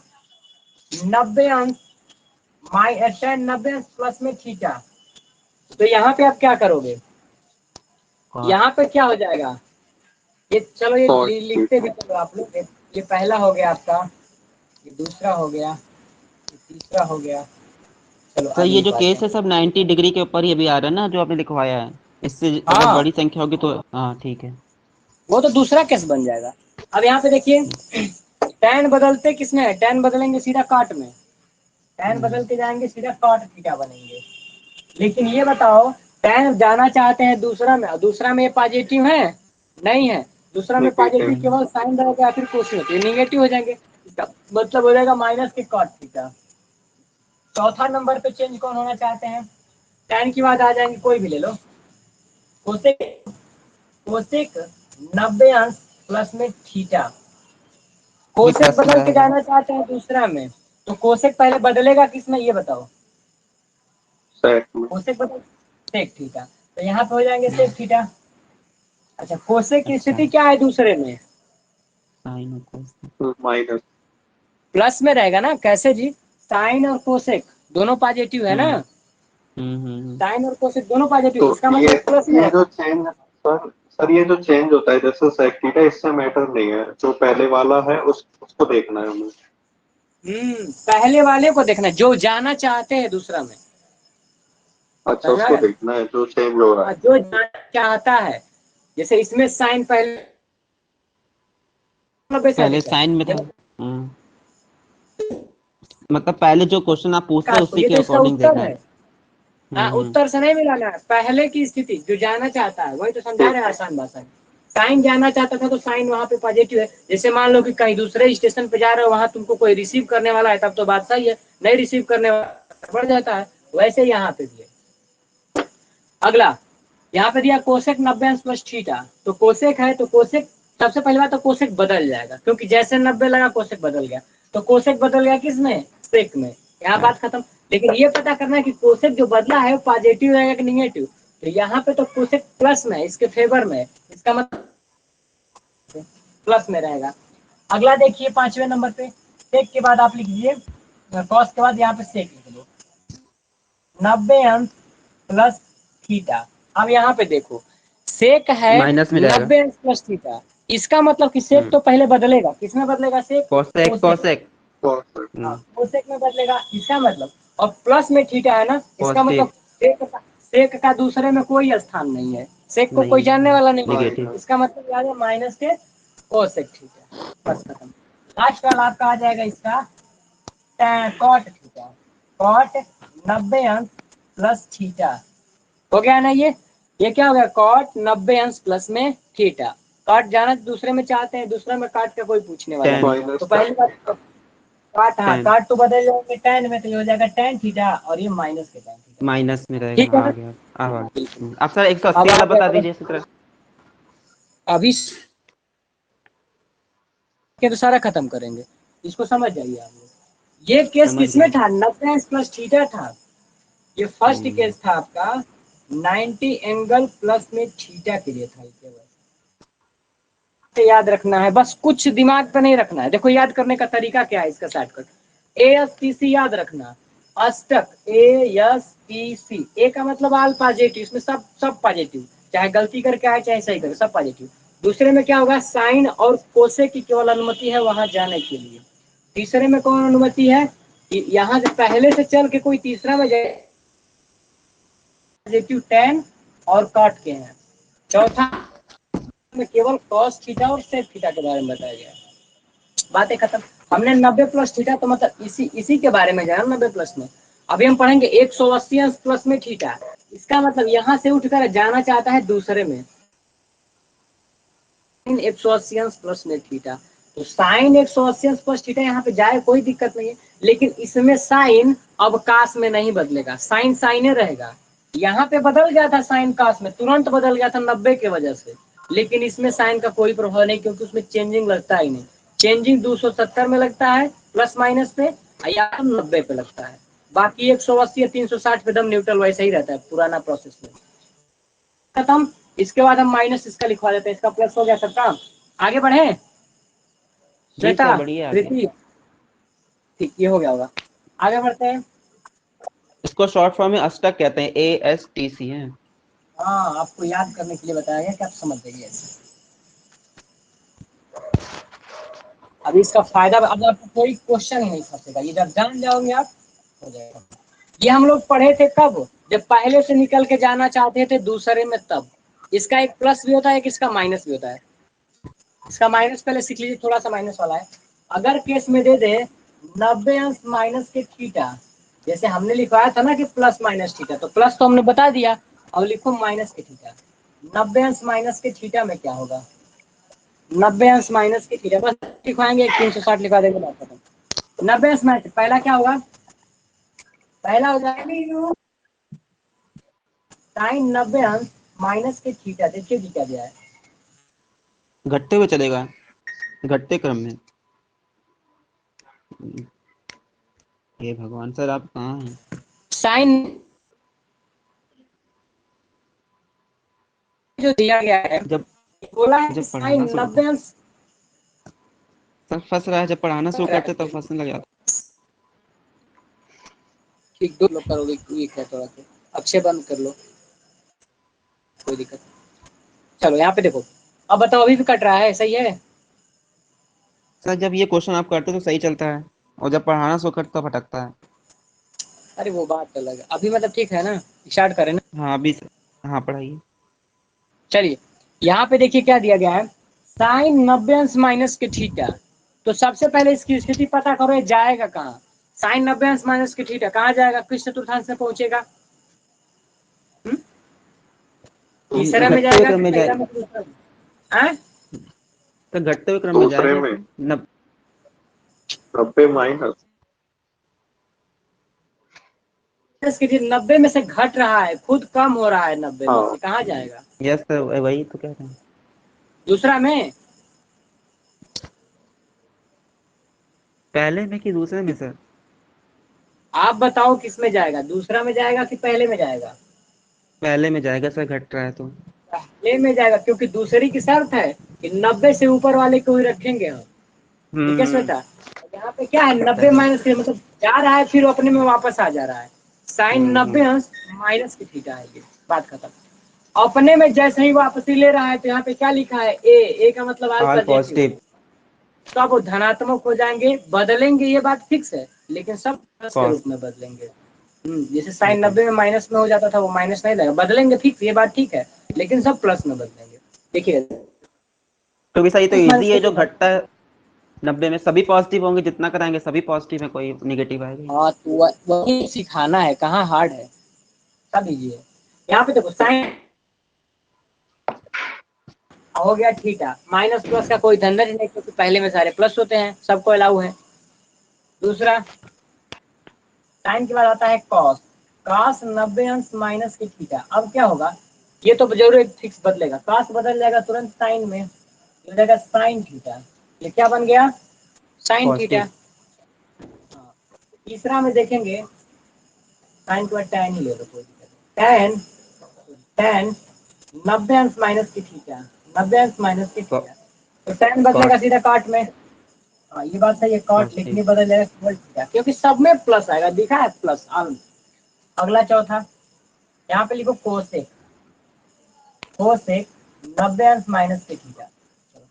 90 अंश tan 90 अंश प्लस में थीटा, तो यहाँ पे आप क्या करोगे, यहाँ पे क्या हो जाएगा, ये चलो ये Cos लिखते भी चलो आप लोग, ये पहला हो गया आपका, ये दूसरा हो गया, ये तीसरा हो गया, चलो सर आगे ये जो लिखवाते केस हैं। है सब 90 डिग्री के ऊपर ही अभी आ रहा है ना, जो आपने लिखवाया है, इससे अगर हाँ बड़ी संख्या होगी तो हाँ ठीक है। वो तो दूसरा केस बन जाएगा। अब यहाँ पे देखिए tan बदलते किसमें है, tan बदलेंगे सीधा काट में, tan बदल के जाएंगे सीधा कॉट थीटा बनेंगे। लेकिन ये बताओ tan जाना चाहते हैं दूसरा में, दूसरा में ये पॉजिटिव है नहीं है, दूसरा में पॉजिटिव नेगेटिव। केवल साइन रहेगा या फिर कोसेक, ये नेगेटिव हो जाएंगे, इसका मतलब हो जाएगा माइनस के कॉट थीटा। चौथा नंबर पे चेंज कौन होना चाहते हैं, tan की बात आ जाएंगे, कोई भी ले लो, कोसेक, कोसेक 90 अंश प्लस में थीटा, ये कोसेक प्लस में बदल के रहेगा। जाना चाहते हैं दूसरा में, तो कोसेक पहले बदलेगा किसमें ये बताओ, सेक में। कोसेक बदल सेक थीटा, तो यहाँ पे हो जाएंगे सेक थीटा। अच्छा कोसेक की अच्छा स्थिति क्या है दूसरे में, साइन और कोस। माइनस। प्लस में रहेगा ना, कैसे जी, साइन और कोसेक दोनों पॉजिटिव है ना, साइन और कोसेक दोनों पॉजिटिव, तो इसका मतलब प्लस में ये जो रहेगा। चेंज सर ये जो चेंज होता है जैसे सेक थीटा, इससे मैटर नहीं है, जो पहले वाला है उसको देखना है हमें। पहले वाले को देखना है, जो जाना चाहते हैं दूसरा में, अच्छा समझ उसको आया? देखना है जो चेंज हो रहा हाँ, है। जो जाना चाहता है, जैसे इसमें साइन पहले 90 से पहले अधिक है, साइन में था। मतलब पहले जो क्वेश्चन आप पूछते हैं तो उसी ये के तो इसका अकॉर्डिंग उत्तर देखना है। है। हाँ उत्तर से नहीं मिलाना है, पहले की स्थिति जो जाना चाहता है वही तो समझा रहे हैं आसान भाषा में। साइन जाना चाहता था तो साइन वहाँ पे पॉजिटिव है, जैसे मान लो कि कहीं दूसरे स्टेशन पे जा रहे हो, वहां तुमको कोई रिसीव करने वाला है, तब तो बात सही है, नहीं रिसीव करने वाला बढ़ जाता है, वैसे यहाँ पे भी है। अगला यहाँ पे दिया कोसेक 90 अंश प्लस थीटा, तो कोसेक है तो कोसेक, सबसे पहली बात तो कोसेक बदल जाएगा, क्योंकि जैसे 90 लगा कोसेक बदल गया, तो कोसेक बदल गया किसमें, सेक में, यहाँ बात खत्म। लेकिन ये पता करना है कि कोसेक जो बदला है पॉजिटिव रहेगा कि निगेटिव, तो यहाँ पे तो कोसेक प्लस में है, इसके फेवर में, इसका मतलब प्लस में रहेगा। अगला देखिए 5वें नंबर पे, सेक के बाद आप लिख दीजिए, कॉस के बाद यहाँ पे सेक लिख दो, 90 अंश प्लस थीटा। अब यहाँ पे देखो सेक है माइनस में जाएगा। 90 अंश प्लस थीटा, इसका मतलब कि सेक तो पहले बदलेगा, किसमें बदलेगा, सेक कोसेक कोसेक। हाँ कोसेक में बदलेगा, इसका मतलब, और प्लस में थीटा है ना, इसका मतलब सेक का दूसरे में कोई स्थान नहीं है, सेक को कोई नहीं जानने वाला नहीं है, नेगेटिव। इसका मतलब याद है माइनस के कोसेक थीटा, बस खत्म। लास्ट वाला आपका आ जाएगा इसका कॉट थीटा, कॉट 90 अंश प्लस थीटा, हो गया ना ये क्या हो गया, कॉट 90 अंश प्लस में थीटा। काट जाना दूसरे में चाहते हैं, दूसरे में काट का कोई पूछने वाला टेन। नहीं, तो पहली बात काट, हाँ tan काट तो बदल जाएंगे tan में, तो ये हो जाएगा tan थीटा और ये माइनस के tan थीटा। माइनस में रहेगा। ठीक है हाँ, ना? आ गया अब आ बिल्कुल। गया। अब सर 180 अब आ वाला गया बता अगर दीजिए इसी तरह। अभी के तो सारा खत्म करेंगे, इसको समझ जाइए आप लोग। ये केस समझ किसमें गया। था? 90 प्लस थीटा था। ये फर्स्ट हम्म, केस था आपका 90 एंगल प्लस में थीटा के लिए था। केवल से याद रखना है, बस कुछ दिमाग पे नहीं रखना है। देखो याद करने का तरीका क्या है इसका शॉर्टकट, ASTC याद रखना। अष्टक ASTC, ए का मतलब ऑल पॉजिटिव, इसमें सब पॉजिटिव, चाहे गलती करके आए चाहे सही करे, सब पॉजिटिव। दूसरे में क्या होगा? साइन और कोसे की केवल अनुमति है वहां जाने के लिए। तीसरे में कौन अनुमति है? कि यहाँ से पहले से चल के कोई तीसरा में जाए, पॉजिटिव tan और कॉट के हैं। चौथा में केवल cos थीटा और sec थीटा के बारे में बताया गया है। बातें खत्म। हमने 90 प्लस थीटा तो मतलब इसी के बारे में जाना 90 प्लस में। अभी हम पढ़ेंगे 180 अंश प्लस में थीटा। इसका मतलब यहाँ से उठकर जाना चाहता है दूसरे में 180 अंश प्लस में थीटा, तो साइन 180 अंश प्लस थीटा यहाँ पे जाए कोई दिक्कत नहीं है, लेकिन इसमें साइन अवकाश में नहीं बदलेगा, साइन साइने रहेगा। यहाँ पे बदल गया था साइन काश में, तुरंत बदल गया था 90 के वजह से, लेकिन इसमें साइन का कोई प्रभाव नहीं, क्योंकि उसमें चेंजिंग लगता ही नहीं। चेंजिंग 270 में लगता है प्लस माइनस पे, या 90 पे लगता है। बाकी 180 या 360 पे दम न्यूट्रल वैसे ही रहता है पुराना प्रोसेस में। खत्म। इसके बाद हम माइनस इसका लिखवा देते हैं, इसका प्लस हो गया सबका। आगे बढ़े जी श्वेता, सर, बढ़िया आ गया। प्रीति? ठीक, ये हो गया होगा। आगे बढ़ते हैं। इसको शॉर्ट फॉर्म में अष्टक कहते हैं, ASTC है। हाँ, आपको याद करने के लिए बताया गया कि आप समझ जाइए ऐसे। अभी इसका फायदा, अब आपको कोई क्वेश्चन ही नहीं फंसेगा, ये जब जान जाओगे आप हो जाएगा। ये हम लोग पढ़े थे कब? जब पहले से निकल के जाना चाहते थे दूसरे में, तब। इसका एक प्लस भी होता है, एक इसका माइनस भी होता है। इसका माइनस पहले सीख लीजिए, थोड़ा सा माइनस वाला है। अगर केस में दे दे 90 अंश माइनस के थीटा, जैसे हमने लिखवाया था ना कि प्लस माइनस थीटा, तो प्लस तो हमने बता दिया, अब लिखो माइनस के थीटा। 90 अंश माइनस के थीटा में क्या होगा? 90 अंश माइनस के थीटा, बस लिखवाएंगे 360 लिखवा देंगे, बात खत्म। 90 अंश माइनस, पहला क्या होगा? पहला हो जाएगा साइन 90 अंश माइनस के थीटा। देखिए जी क्या दिया है, घटते हुए चलेगा, घटते क्रम में। हे भगवान सर, आप कहाँ हैं? साइन जो दिया गया है, जब बोला है कि जब पढ़ाना साइन शुरू 90 अंश, सर फंस रहा है, जब पढ़ाना शुरू करते तब फंसने लग जाता। ठीक, दो लोग करोगे, वीक है थोड़ा सा, अच्छे बंद कर लो, कोई दिक्कत नहीं। चलो यहाँ पे देखो, अब बताओ अभी भी कट रहा है, सही है? सर जब ये क्वेश्चन आप करते हो तो सही चलता है, और जब पढ़ाना शुरू करते तो भटकता है। अरे वो बात अलग है, अभी मतलब ठीक है ना? स्टार्ट करें ना? हाँ अभी हाँ, पढ़ाइए। चलिए, यहाँ पे देखिए क्या दिया गया है, साइन 90 अंश माइनस के थीटा। तो सबसे पहले इसकी स्थिति पता करो, ये जाएगा कहाँ? साइन 90 अंश माइनस के थीटा कहाँ जाएगा, किस चतुर्थांश में पहुंचेगा? तीसरे में घटते हुए जाएगा क्रम कि में पहला जाए, में, दूसरा में? हैं? तो घटते हुए क्रम में दूसरे जाएगा। में नब 90 माइनस। के 90 में से घट रहा है, खुद कम हो रहा है 90 में से, हाँ, कहाँ जाएगा? यस सर, वही तो कह रहे हैं। दूसरा में। पहले में कि दूसरे में सर? आप बताओ किस में जाएगा, दूसरा में जाएगा कि पहले में जाएगा? पहले में जाएगा सर, घट रहा है तो। पहले में जाएगा, क्योंकि दूसरी की शर्त है कि 90 से ऊपर वाले को ही रखेंगे हम। ठीक है हम्म, श्वेता? यहाँ पे क्या है, पता 90 है। माइनस के मतलब जा रहा है, फिर अपने में वापस आ जा रहा है। साइन 90 हम्म, अंश माइनस की थीटा है, ये बात खत्म। अपने में जैसे ही वापसी ले रहा है, तो यहाँ पे क्या लिखा है, ए का मतलब ऑल ऑल पॉजिटिव, पॉजिटिव। सब धनात्मक हो जाएंगे, बदलेंगे, ये बात फिक्स है, लेकिन सब प्लस के कॉस रूप में बदलेंगे। जैसे साइन ओके। 90 में माइनस में हो जाता था, वो माइनस नहीं लगेगा, बदलेंगे फिक्स, ये बात ठीक है, लेकिन सब प्लस में बदलेंगे। देखिए तो भी सही, तो माइनस इजी के है, जो थीटा। घटता है 90 में सभी पॉजिटिव होंगे, जितना कराएंगे सभी पॉजिटिव है, कोई निगेटिव आएगा ही नहीं। हाँ, तो वही सिखाना है, कहाँ हार्ड है, सब इजी है। यहाँ पे देखो साइन हो गया थीटा, माइनस प्लस का कोई धंधा नहीं, क्योंकि पहले में सारे प्लस होते हैं, सबको अलाउ है। दूसरा साइन के बाद आता है कॉस, कॉस 90 अंश माइनस के थीटा। अब क्या होगा, ये तो जरूर फिक्स बदलेगा, कॉस बदल जाएगा तुरंत साइन में, हो जाएगा साइन थीटा। ये क्या बन गया, साइन थीटा। हाँ। तीसरा में देखेंगे, साइन के बाद टैन ही ले लो, कोई दिक्कत नहीं। टैन 90 अंश माइनस की थीटा, 90 अंश माइनस की थीटा, तो टैन बदलेगा सीधा काट में। हाँ ये बात सही है, कॉट लेकिन ये बदल जाएगा केवल थीटा, क्योंकि सब में प्लस आएगा, दिखा है प्लस। अगला चौथा, यहाँ पे लिखो कोसेक, कोसेक 90 अंश माइनस के थीटा।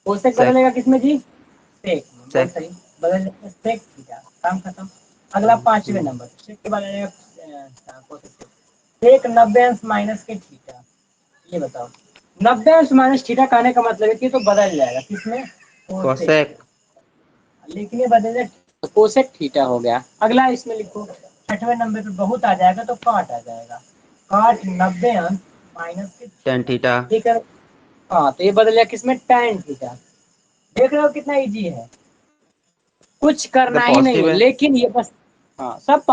कोसेक बदलेगा किसमें जी, सेक में, बहुत सही, बदल जाएगा सेक थीटा, काम खत्म। अगला 5वें नंबर, सेक के बाद सेक 90 अंश माइनस के थीटा। ये बताओ 90 अंश माइनस थीटा कहने का मतलब है कि तो बदल जाएगा किसमें, कोसेक, लेकिन ये बदल जाएगा कोसेक थीटा हो गया। अगला इसमें लिखो 6वें नंबर पे बहुत आ जाएगा तो काट आ जाएगा, काट 90 अंश माइनस के tan थीटा। ठीक है, हाँ तो ये बदल जाएगा किसमें, tan थीटा। देख रहे हो कितना इजी है, कुछ करना ही नहीं है, लेकिन ये बस, हाँ सब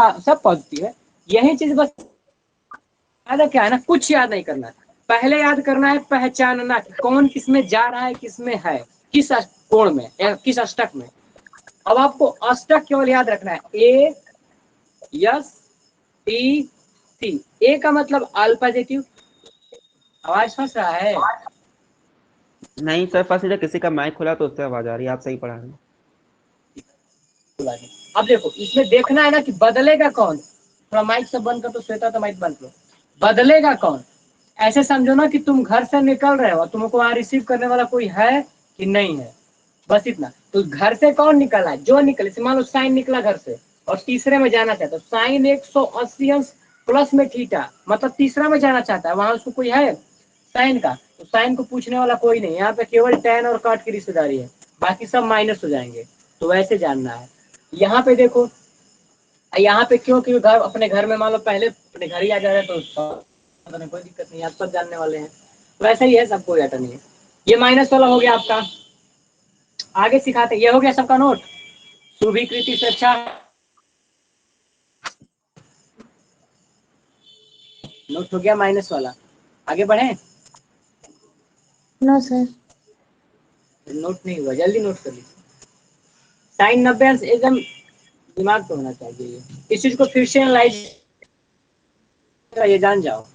पॉजिटिव है। यही चीज बस याद है, क्या है ना, कुछ याद नहीं करना है, पहले याद करना है पहचानना कि कौन किसमें जा रहा है, किसमें है, किस कोण में या किस अष्टक में। अब आपको अष्टक केवल याद रखना है, ए यस टी सी। ए का मतलब अल्पॉजिटिव, आवाज फंस रहा है, नहीं सर, पास इधर किसी का माइक खुला तो उससे आवाज आ रही है, आप सही पढ़ा रहे हैं। अब देखो इसमें देखना है ना कि बदलेगा कौन, थोड़ा माइक सब बंद कर, तो श्वेता तो माइक बंद करो, बदलेगा कौन। ऐसे समझो ना कि तुम घर से निकल रहे हो, तुमको वहां रिसीव करने वाला कोई है कि नहीं है, बस इतना। तो घर से कौन निकला है, जो निकले, मान लो साइन निकला घर से और तीसरे में जाना चाहता है, साइन 180 अंश प्लस में थीटा, मतलब तीसरा में जाना चाहता है, वहां उसको कोई है साइन का, तो साइन को पूछने वाला कोई नहीं, यहाँ पे केवल टैन और काट की रिश्तेदारी है, बाकी सब माइनस हो जाएंगे। तो वैसे जानना है। यहाँ पे देखो, यहाँ पे क्यों, क्योंकि घर, अपने घर में मान लो पहले अपने घर ही आ जा रहे तो कोई दिक्कत नहीं, आप सब जानने वाले हैं, वैसे ही है, सब कोई डाटा नहीं है। ये माइनस वाला हो गया आपका, आगे सिखाते, ये हो गया सबका नोट, शुभीकृति से अच्छा नोट हो गया माइनस वाला। आगे बढ़े, नो सर। नोट नहीं हुआ, जल्दी नोट कर लीजिए। साइन 90 अंश एकदम दिमाग पे होना चाहिए, इस चीज को फिर से एनालाइज, ये जान जाओ,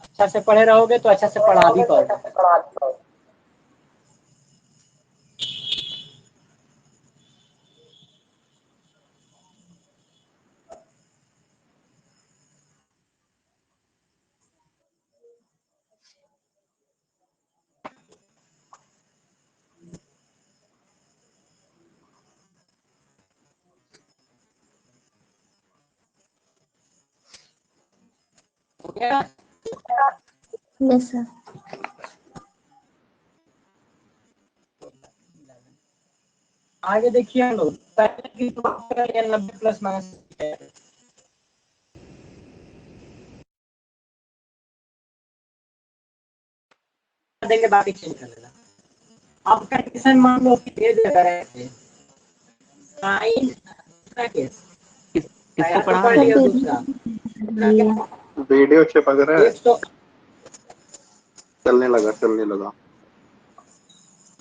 अच्छा से पढ़े रहोगे तो अच्छा से पढ़ा भी पाओगे। हो गया, यस सर। आगे देखिए हम लोग पहले की 90 प्लस माइनस देंगे, बाकी चेंज कर लेना। अब कंडीशन मान लो कि दे दे रहे थे साइन केस, किसको पढ़ा पढ़ रहे लिया, हैं? दूसरा वीडियो चिपक रहा है, 100 चलने लगा।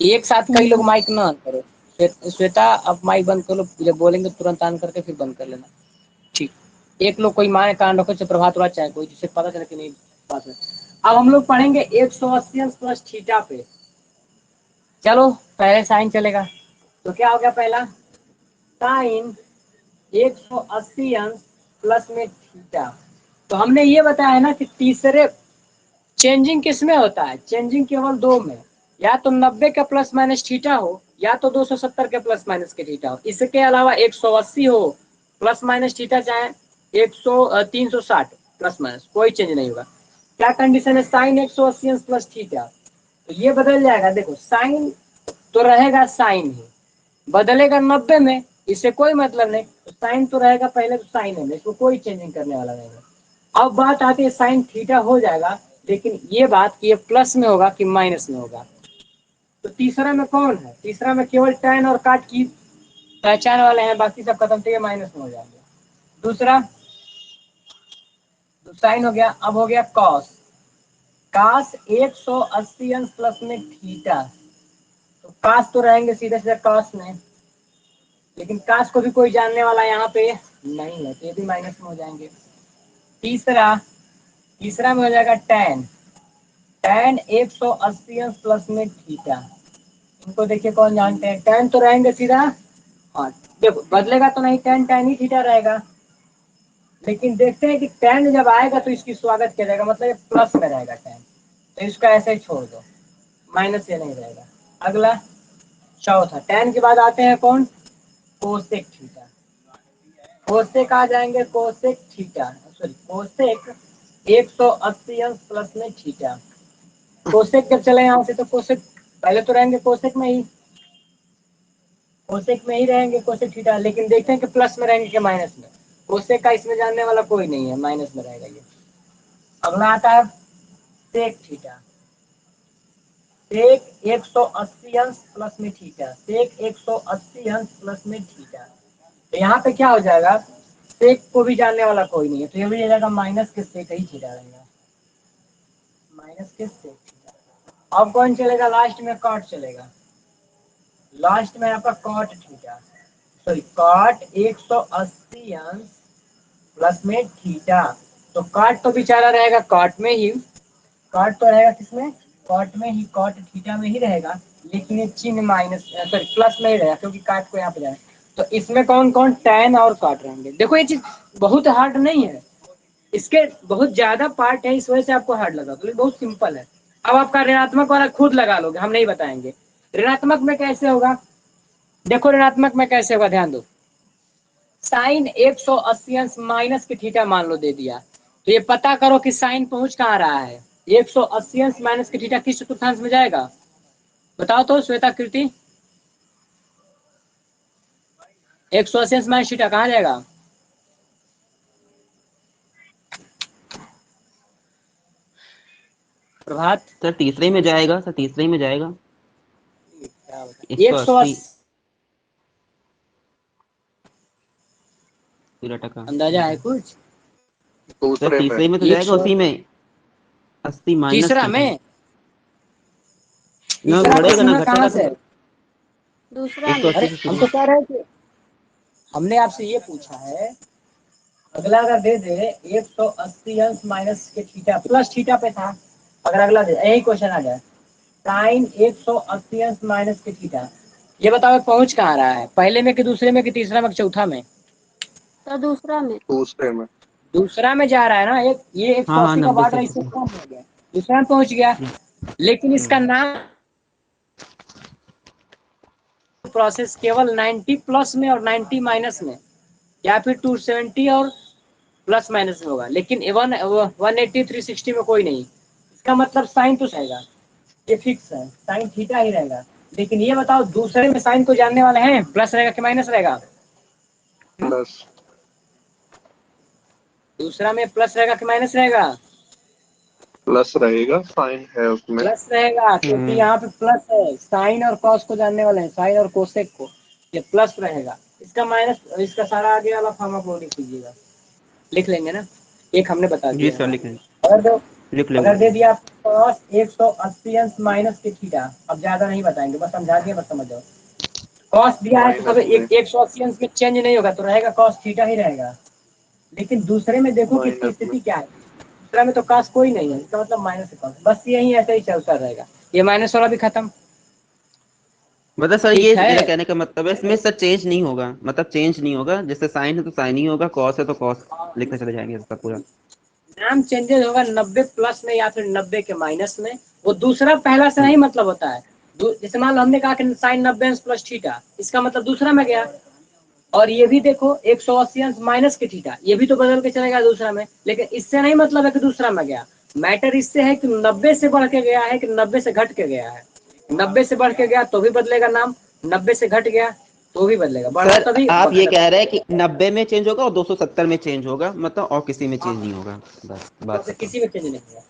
एक साथ कई लोग माइक ना ऑन करो, श्वेता अब माइक बंद कर लो, जब बोलेंगे तुरंत ऑन करके फिर बंद कर लेना, ठीक। एक लोग कोई माने कान रखो, चाहे प्रभात हुआ चाहे कोई, जिससे पता चले कि नहीं बात है। अब हम लोग पढ़ेंगे 180 अंश प्लस थीटा पे। चलो पहले साइन चलेगा, तो क्या हो गया, पहला साइन 180 अंश प्लस में थीटा। तो हमने ये बताया ना कि तीसरे चेंजिंग किस में होता है, चेंजिंग केवल दो में, या तो 90 का प्लस माइनस थीटा हो, या तो 270 के प्लस माइनस के थीटा हो। इसके अलावा 180 हो प्लस माइनस थीटा, चाहे 360 प्लस माइनस, कोई चेंज नहीं होगा। क्या कंडीशन है, साइन 180 अंश प्लस थीटा, तो ये बदल जाएगा, देखो साइन तो रहेगा साइन ही, बदलेगा 90 में, इससे कोई मतलब नहीं, तो साइन तो रहेगा पहले, तो साइन है, इसको कोई चेंजिंग करने वाला नहीं है। अब बात आती है साइन थीटा हो जाएगा, लेकिन ये बात कि ये प्लस में होगा कि माइनस में होगा, तो तीसरा में कौन है? तीसरा में केवल tan और काट की पहचान वाले हैं, बाकी सब खत्म, तो ये माइनस में हो जाएंगे। दूसरा तो साइन हो गया। अब हो गया कॉस। कास 180 अंश प्लस में थीटा, तो कास तो रहेंगे सीधे सीधे कास में, लेकिन कास को भी कोई जानने वाला यहाँ पे नहीं है, तो ये भी माइनस में हो जाएंगे। तीसरा में हो जाएगा tan। tan 180 अंश प्लस में थीटा, इनको देखिए कौन जानते हैं? tan तो रहेंगे सीधा, हाँ देखो बदलेगा तो नहीं, tan ही थीटा रहेगा, लेकिन देखते हैं कि tan जब आएगा तो इसकी स्वागत किया जाएगा, मतलब ये प्लस में रहेगा tan, तो इसका ऐसे ही छोड़ दो, माइनस ये नहीं रहेगा। अगला चौथा, tan के बाद आते हैं कौन? Cosec theta. कोसेक आ जाएंगे, कोसेक थीटा, सॉरी कोसेक 180 अंश प्लस में थीटा। कोसेक जब चले यहाँ से तो कोसेक पहले तो रहेंगे कोसेक में ही, कोसेक में ही रहेंगे कोसेक थीटा, लेकिन देखते हैं कि प्लस में रहेंगे कि माइनस में। कोसेक का इसमें जानने वाला कोई नहीं है, माइनस में रहेगा ये। अगला आता है सेक थीटा। सेक 180 अंश प्लस में थीटा, सेक 180 अंश प्लस में थीटा, तो यहाँ पे क्या हो जाएगा? सेक को भी जानने वाला कोई नहीं है, तो ये भी हो जाएगा माइनस के सेक ही थीटा रहेगा, माइनस के सेक थीटा। अब कौन चलेगा? लास्ट में कॉट चलेगा। लास्ट में आपका कॉट थीटा, सॉरी कॉट 180 अंश प्लस में थीटा, तो कॉट तो बेचारा रहेगा कॉट में ही, कॉट तो रहेगा किसमें? कॉट में ही, कॉट थीटा में ही रहेगा, लेकिन ये चिन्ह माइनस सॉरी प्लस में ही रहेगा, क्योंकि काट को यहाँ पे जाए। तो इसमें कौन कौन tan और कॉट रहेंगे? देखो ये चीज बहुत हार्ड नहीं है, इसके बहुत ज्यादा पार्ट है, इस वजह से आपको हार्ड लगा, तो बहुत सिंपल है। अब आपका ऋणात्मक वाला खुद लगा लोगे, हम नहीं बताएंगे। ऋणात्मक में कैसे होगा? देखो ऋणात्मक में कैसे होगा, ध्यान दो। साइन 180 अंश माइनस के थीटा मान लो दे दिया, तो ये पता करो कि साइन पहुंच कहाँ रहा है। 180 अंश माइनस के थीटा किस चतुर्थांश में जाएगा? बताओ तो श्वेता कृति, 180 अंश माइनस थीटा कहाँ जाएगा? प्रभात सर तीसरे में जाएगा, सर तीसरे में जाएगा। 180 पूरा टका अंदाजा है कुछ? सर दूसरे में तीसरे में तो जाएगा, 100 उसी में 80 माइनस तीसरा में, ना तीसरा बढ़ेगा ना प्रश्न में कहाँ घटेगा से? दूसरा में। 180 अरे से हम शुरू। तो कह रहे थे, हमने आपसे ये पूछा है, अगला अगर दे दे 180 अंश माइनस के थीटा प्लस थीटा पे था, अगर अगला दे यही क्वेश्चन आ जाए साइन 180 अंश माइनस के थीटा, ये बताओ पहुंच कहाँ रहा है? पहले में कि दूसरे में कि तीसरा में कि चौथा में? तो दूसरा में। दूसरे में दूसरा में जा रहा है ना, एक ये हाँ हाँ 180 का 90 बांट से रहा है, इससे कम हो गया, दूसरा में पहुंच गया, लेकिन इसका नाम प्रोसेस केवल 90 प्लस में और 90 माइनस में, या फिर 270 और प्लस माइनस में होगा, लेकिन 180 360 में कोई नहीं। इसका मतलब साइन तो रहेगा, ये फिक्स है, साइन थीटा ही रहेगा। लेकिन ये बताओ दूसरे में साइन को जानने वाले हैं, प्लस रहेगा कि माइनस रहेगा? प्लस दूसरा में प्लस रहेगा कि माइनस रहेगा? प्लस रहेगा, साइन है उसमें। प्लस रहेगा, क्योंकि यहाँ पे प्लस है, साइन और कॉस को जानने वाले हैं, साइन और कोसेक को, ये प्लस रहेगा। इसका माइनस, इसका सारा आगे वाला फॉर्म आप लोग लिख लीजिएगा, लिख लेंगे ना, एक हमने बता जी दिया सर है। लिख लेंगे, अगर दो लिख अगर दे लेंगे। दिया cos 180 अंश माइनस के थीटा, अब ज्यादा नहीं बताएंगे, बस समझा दिया, बस समझ जाओ। cos दिया है तो सब माइनस में 180 अंश में चेंज नहीं होगा, तो रहेगा cos थीटा ही रहेगा। लेकिन दूसरे में देखो कि इसकी माइनस में स्थिति क्या है, दूसरा में तो cos कोई नहीं है, इसका मतलब माइनस है cos, बस यही ऐसे ही चलता रहेगा, ये माइनस वाला भी खत्म। मतलब सर ठीक ये है, मेरा कहने का मतलब है इसमें सर चेंज नहीं होगा, मतलब चेंज नहीं होगा, जैसे साइन है तो साइन ही होगा, कॉस है तो कॉस लिखते चले जाएंगे इसका पूरा। नाम चेंजेस होगा 90 प्लस में या फिर 90 के माइनस में, वो दूसरा पहला से नहीं मतलब होता है। जैसे मान लो हमने कहा कि साइन 90 अंश प्लस थीटा, इसका मतलब दूसरा में गया, और ये भी देखो 180 अंश माइनस के थीटा, ये भी तो बदल के चलेगा दूसरा में, लेकिन इससे नहीं मतलब है कि दूसरा में गया, मैटर इससे है कि 90 से बढ़ के गया है कि 90 से घट के गया है। 90 से बढ़ के गया तो भी बदलेगा नाम, 90 से घट गया तो भी बदलेगा, बढ़ा सर तभी आप ये घटा कह रहे हैं कि 90 में चेंज होगा और 270 में चेंज होगा, मतलब और किसी में चेंज नहीं होगा, बस बात तो खत्म। किसी में चेंज नहीं होगा।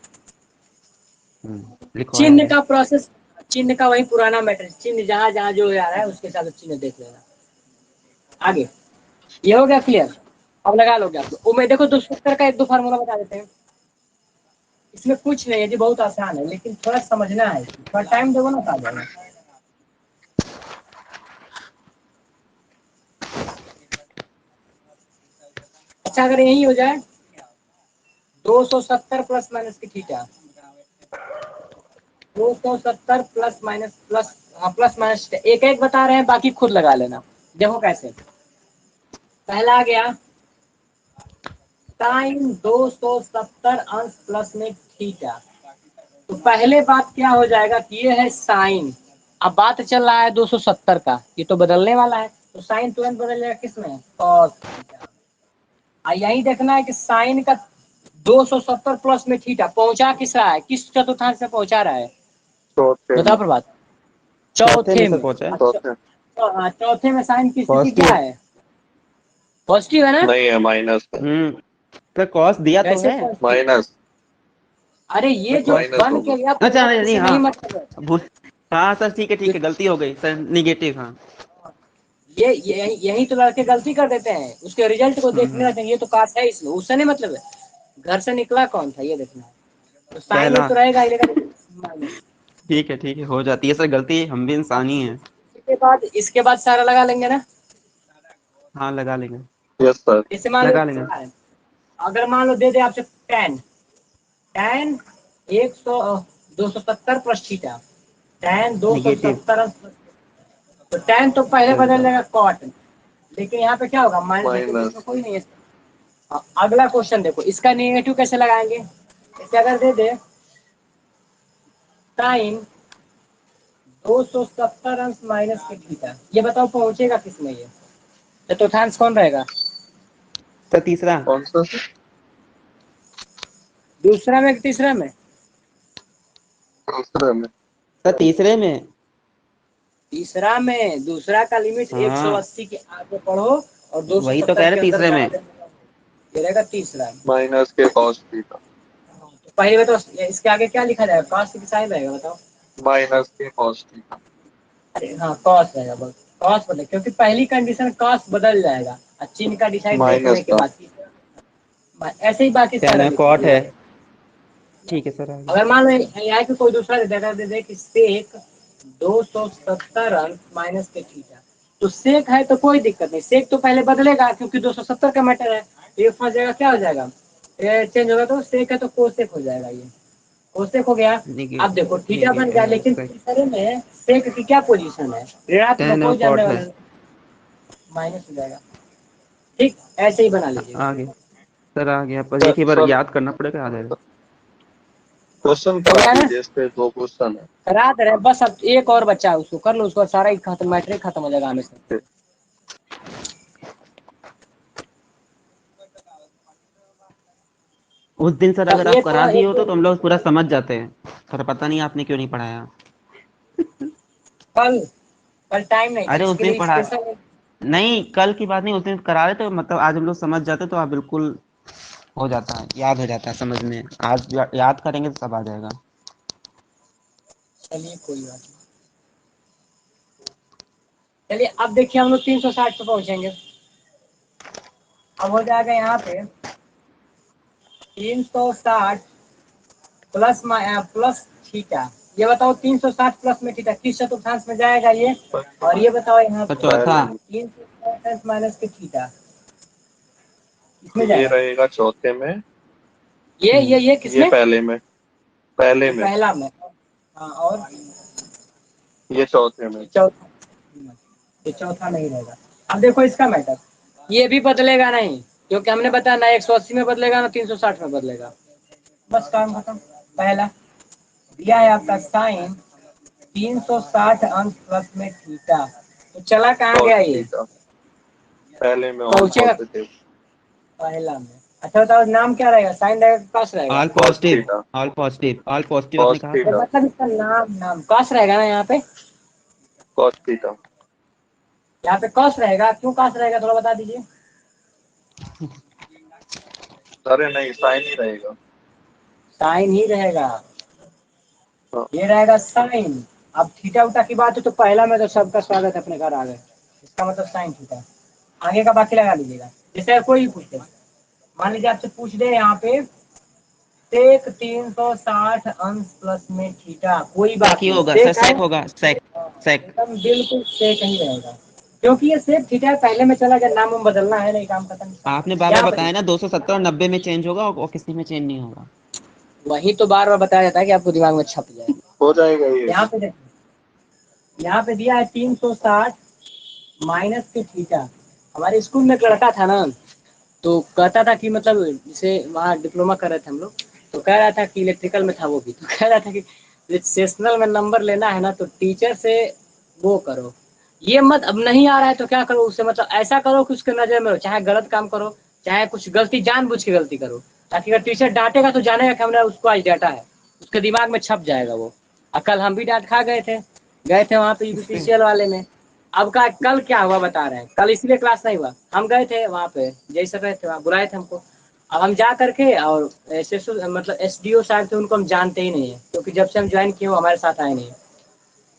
लिखवाया चिन्ह है। का प्रोसेस चिन्ह का वही पुराना मैटर, चिन्ह जहां जहां जो आ रहा है उसके साथ चिन्ह देख लेना। आगे ये हो गया क्लियर, अब लगा लोगे आप लोग। मैं देखो 270 का एक दो फार्मूला बता देते हैं। इसमें कुछ नहीं है जी, बहुत आसान है, लेकिन थोड़ा समझना है, थोड़ा टाइम दोगे ना तो आ जाएगा। अच्छा अगर यही हो जाए 270 प्लस माइनस की theta, 270 plus minus plus minus एक एक बता रहे हैं, बाकी खुद लगा लेना। देखो कैसे, पहला आ गया साइन 270 अंश प्लस में थीटा। तो पहले बात क्या हो जाएगा कि ये है साइन, अब बात चल रहा है 270 का, ये तो बदलने वाला है, तो साइन तुरंत बदल जाएगा किसमें, कॉस थीटा। यही देखना है कि साइन का 270 प्लस में थीटा पहुंचा किस रहा है, किस चतुर्थांश से पहुंचा रहा है, चौथे बता में। प्रभात। चौथे में चौथे से में। पहुंचा है। चौथे चौथे में साइन की स्थिति पॉजिटिव। क्या है, पॉजिटिव है ना। नहीं है, माइनस है। तो कॉस दिया तो कैसे है। पॉजिटिव, माइनस अरे ये जो माइनस बन होगा। के गया अच्छा प्लस नहीं, से नहीं हाँ मतलब है। भूल, हाँ सर ठीक है, गलती हो गई सर, निगेटिव। हाँ ये यही तो लड़के गलती कर देते हैं, उसके रिजल्ट को देखने हम्म। लगते हैं, ये तो काश है इसमें, उससे नहीं मतलब है, घर से निकला कौन था ये देखना है। तो साइन में पहला तो रहेगा ही, लेकिन माइनस। ठीक है, हो जाती है सर गलती, हम भी इंसान ही हैं। इसके बाद सारा लगा लेंगे ना। हाँ लगा लेंगे। Yes sir. जैसे मान लो लगा लेंगे। क्या है, अगर मान लो दे दे आपसे ten, ten 270 plus theta, ten negative. 270, तो टेन तो पहले चल बदल जाओ। जाएगा कॉट, लेकिन यहाँ पे क्या होगा, माइनस है क्योंकि इसमें माइनस कोई नहीं है। अगला क्वेश्चन देखो, इसका नेगेटिव कैसे लगाएंगे, इसके अगर दे दे साइन 270 अंश माइनस के थीटा, ये बताओ पहुंचेगा किसमें ये, चतुर्थांश कौन रहेगा, सर तीसरा। कौन सा? दूसरा में कि तीसरा में, दूसरे में। सर तीसरे में। तीसरा में। दूसरा का लिमिट हाँ 180 के आगे पढ़ो और वही तो 270 कह रहे के अंदर तीसरे गाड़ में। देना, ये रहेगा तीसरा। माइनस के कॉस थीटा। तो पहले बताओ इसके आगे क्या लिखा जाएगा, कॉस की साइन रहेगा बताओ। माइनस के कॉस थीटा। अरे हाँ कॉस रहेगा, बस कॉस बदले, क्योंकि पहली कंडीशन कॉस बदल जाएगा और चिन्ह का डिसाइड देखने माइनस के का। बाद ऐसे ही बाकी कहना सारा है लिख कॉट है। लीजिए। ठीक है सर आगे। अगर मान लो यहाँ पे कोई दूसरा दे दे कि सेक 270 अंश माइनस के थीटा, तो सेक है तो कोई दिक्कत नहीं, सेक तो पहले बदलेगा क्योंकि 270 का मैटर है, ये फंस जाएगा, क्या हो जाएगा, ये चेंज होगा, तो सेक है तो कोसेक हो जाएगा, ये कोसेक हो गया। अब देखो थीटा बन गया, लेकिन तीसरे में सेक की क्या पोजीशन है, ऋणात्मक, टेन और कोई जानने कॉट है। वाला नहीं, माइनस हो जाएगा। ठीक, ऐसे ही बना लीजिएगा। आगे सर आ गया, पर एक ही बार सर याद करना पड़ेगा, आ जाएगा। क्वेश्चन हो करा गया ना, दीजिए, इस पे 2 क्वेश्चन है। करा दे रहे, बस अब एक और बच्चा है, उसको कर लो, उसको सारा ही खत्म, मैट्रिक खत्म हो जाएगा हमेशा। उस दिन सर बस अगर आप एक करा और दिए एक होते दो, तो हम लोग पूरा समझ जाते हैं, पर पता नहीं आपने क्यों नहीं पढ़ाया। कल कल टाइम नहीं था, अरे उस इसके दिन लिए पढ़ा, स्पेशल। नहीं कल की बात नहीं, उस दिन करा रहे तो मतलब आज हम लोग समझ जाते तो आप बिल्कुल हो जाता है, याद हो जाता है समझ में, आज याद करेंगे तो सब आ जाएगा। चलिए कोई बात नहीं, चलिए अब देखिए हम लोग 360 पे पहुंचेंगे। अब हो जाएगा यहाँ पे 360 प्लस प्लस थीटा, ये बताओ 360 प्लस में थीटा किस चतुर्थांश में जाएगा ये, और ये बताओ यहाँ तो पे चौथा। पहले में। 360 माइनस के थीटा किसमें ये जाएगा, रहेगा चौथे में। ये ये किसमें, पहले में। पहले ये में। पहला में, हाँ, और ये चौथे में। ये चौथा, ये चौथा नहीं रहेगा। अब देखो इसका मैटर, ये भी बदलेगा नहीं, क्योंकि हमने बताया ना 180 में बदलेगा ना 360 में बदलेगा, बस काम खत्म। पहला दिया है आपका साइन 360 अंश प्लस में थीटा, तो चला कहाँ कॉस गया ये, थीटा। पहले में ऑल पहुंचेगा पॉजिटिव। पहला में। अच्छा बताओ नाम क्या रहेगा, साइन रहेगा कॉस रहेगा, all cos positive. Theta. All positive, all positive आपने कॉस कहा तो था। थीटा। मतलब इसका नाम नाम कॉस रहेगा ना यहाँ पे, कॉस थीटा। यहाँ पे कॉस रहेगा, क्यों कॉस रहेगा थोड़ा बता दीजिए। अरे नहीं, साइन ही रहेगा। साइन ही रहेगा, हाँ। ये रहेगा साइन, अब थीटा उटा की बात है तो पहला में तो सबका स्वागत है, अपने घर आ गए, इसका मतलब साइन थीटा। आगे का बाकी लगा लीजिएगा। जैसे कोई भी पूछे, मान लीजिए आपसे पूछ दे यहाँ पे सेक 360 अंश प्लस में थीटा, कोई सेक बात ही नहीं, होगा सर, सेक है सेक होगा, सेक सेक। एकदम बिल्कुल सेक ही रहेगा, क्योंकि ये सेक थीटा है, पहले में चला गया, नाम बदलना है नहीं, काम खत्म। आपने बार बार यहाँ बताया ना 270 और 90 में चेंज होगा और किसी में चेंज नहीं होगा। वही तो बार बार बताया जाता है कि आपको दिमाग में छप जाए। हो जाएगा ये। यहाँ पे देखिए, यहाँ पे दिया है 360 माइनस के थीटा। हमारे स्कूल में एक लड़का था ना, तो कहता था कि मतलब जैसे वहाँ डिप्लोमा कर रहे थे हम लोग, तो कह रहा था कि इलेक्ट्रिकल में था वो भी, तो कह रहा था कि सेशनल में नंबर लेना है ना तो टीचर से वो करो, ये मत अब नहीं आ रहा है तो क्या करो, उससे मतलब ऐसा करो कि उसके नजर में हो, चाहे गलत काम करो, चाहे कुछ गलती जानबूझ के गलती करो, ताकि अगर टीचर डांटेगा तो जानेगा कि हमने उसको आज डांटा है, उसके दिमाग में छप जाएगा वो। कल हम भी डांट खा गए थे वहाँ पे यूपीसीएल वाले में। अब का कल क्या हुआ बता रहे हैं, कल इसलिए क्लास नहीं हुआ, हम गए थे वहाँ पे, जय सर गए थे वहाँ, बुलाए थे हमको। अब हम जा करके और मतलब एसडीओ साहब थे, उनको हम जानते ही नहीं है, क्योंकि जब से हम ज्वाइन किए वो हमारे साथ आए नहीं।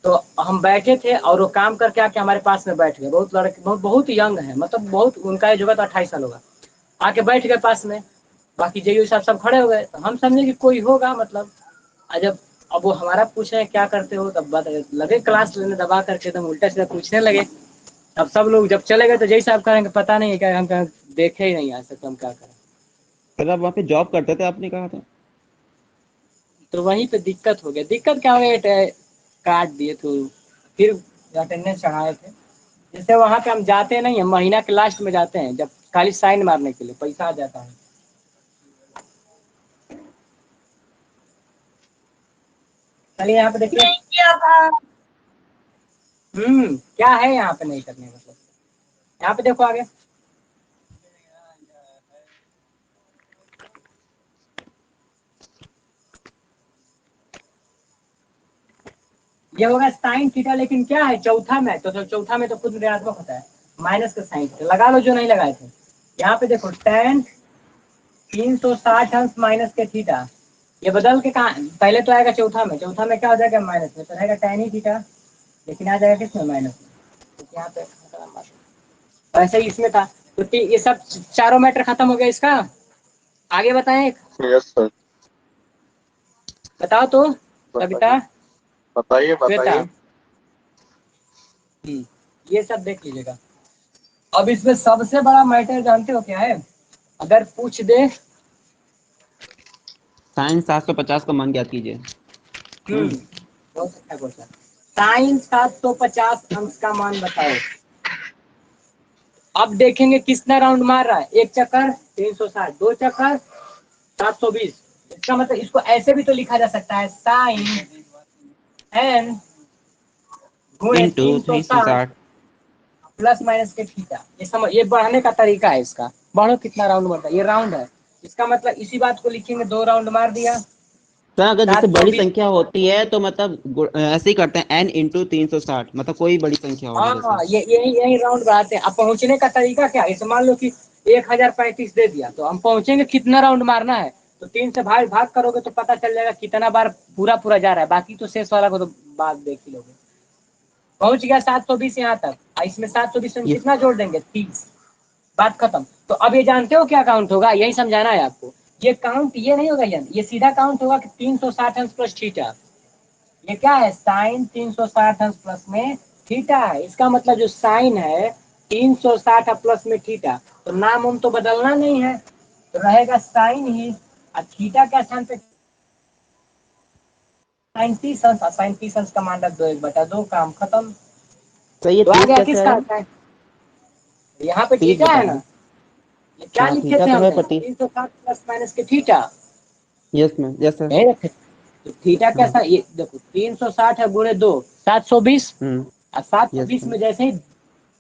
तो हम बैठे थे और वो काम करके आके हमारे पास में बैठ गए, बहुत लड़के बहुत यंग है, मतलब बहुत, उनका एज होगा तो 28 साल होगा, आके बैठ गए पास में। बाकी जेयू साहब सब खड़े हो गए, तो हम समझे कि कोई होगा मतलब। जब अब वो हमारा पूछ रहे हैं क्या करते हो, तब बात लगे क्लास लेने, दबा करके एकदम उल्टा सीधा पूछने लगे। अब सब लोग जब चले गए तो जय साहब कहेंगे पता नहीं है क्या, हम देखे ही नहीं आ सकते, हम क्या करें। सर आप वहाँ पे जॉब करते थे आपने कहा था। तो वहीं पे दिक्कत हो गया। दिक्कत क्या हो गया, काट दिए तो फिर अटेंडेंस चढ़ाए थे। जैसे वहाँ पे हम जाते नहीं है, महीना के लास्ट में जाते हैं, जब खाली साइन मारने के लिए पैसा आ जाता है। चलिए यहाँ पे देखिए, क्या है यहाँ पे नहीं करने मतलब, यहाँ पे देखो आगे, ये होगा साइन थीटा, लेकिन क्या है चौथा में, तो चौथा में तो खुद ऋणात्मक होता है, माइनस का साइन थीटा लगा लो जो नहीं लगाए थे। यहाँ पे देखो tan 360 अंश माइनस के थीटा, ये बदल के कहा पहले तो आएगा चौथा में, चौथा में क्या हो जाएगा माइनस में, तो रहेगा tan ही थीटा, लेकिन आ जाएगा किसमें माइनस में, तो यहाँ पे वैसे ही इसमें था। तो ये सब चारों मैटर खत्म हो गया इसका। आगे बताएं, यस सर। बताओ तो कविता बताइए श्वेता। बताइए। ये सब देख लीजिएगा। अब इसमें सबसे बड़ा मैटर जानते हो क्या है, अगर पूछ दे साइन 750 का मान ज्ञात कीजिए। बहुत अच्छा क्वेश्चन, साइन 750 अंश का मान बताओ। अब देखेंगे कितना राउंड मार रहा है, एक चक्कर 360, दो चक्कर 720। इसका मतलब इसको ऐसे भी तो लिखा जा सकता है, साइन एन गुणे इंटू 360 360। प्लस माइनस के थीटा। ये समझ, ये बढ़ाने का तरीका है इसका, बढ़ो कितना राउंड बढ़ता है, ये राउंड है, इसका मतलब इसी बात को लिखेंगे, 2 राउंड मार दिया सर अगर जैसे बड़ी 720। संख्या होती है तो मतलब ऐसे ही करते हैं n इंटू 360, मतलब कोई बड़ी संख्या होगी हाँ, जैसे। ये यही राउंड बढ़ाते हैं। अब पहुंचने का तरीका क्या है, इसे मान लो कि 1035 दे दिया, तो हम पहुंचेंगे कितना राउंड मारना है, तो 3 से भाग करोगे तो पता चल जाएगा कितना बार पूरा जा रहा है, बाकी तो शेष वाला को तो बात देख ही लोगे। पहुंच गया 720 यहाँ तक, इसमें 720 में ये कितना जोड़ देंगे, 30, बात खत्म। तो अब ये जानते हो क्या काउंट होगा, यही समझाना है आपको। ये काउंट ये नहीं होगा, ये सीधा काउंट होगा कि 360 अंश प्लस थीटा। ये क्या है, साइन 360 अंश प्लस में थीटा है, इसका मतलब जो साइन है 360 प्लस में थीटा, तो नाम हम तो बदलना नहीं है, तो रहेगा साइन ही, और थीटा के स्थान पे साइन 30 अंश, साइन 30 अंश का मान रख दो 1/2, काम खत्म। सर ये तो आ 30 गया कैसे किसका आया? आता है, यहाँ पे 30 थीटा है ना, बताइए। ये क्या हाँ लिखे थीटा थे तो है हमने, पर 30। 360 प्लस माइनस के theta, yes ma'am, yes sir. नहीं रखे। तो थीटा हाँ। कैसा, ये देखो 360 है गुणे 2 720, और यस 720 मैम। में जैसे ही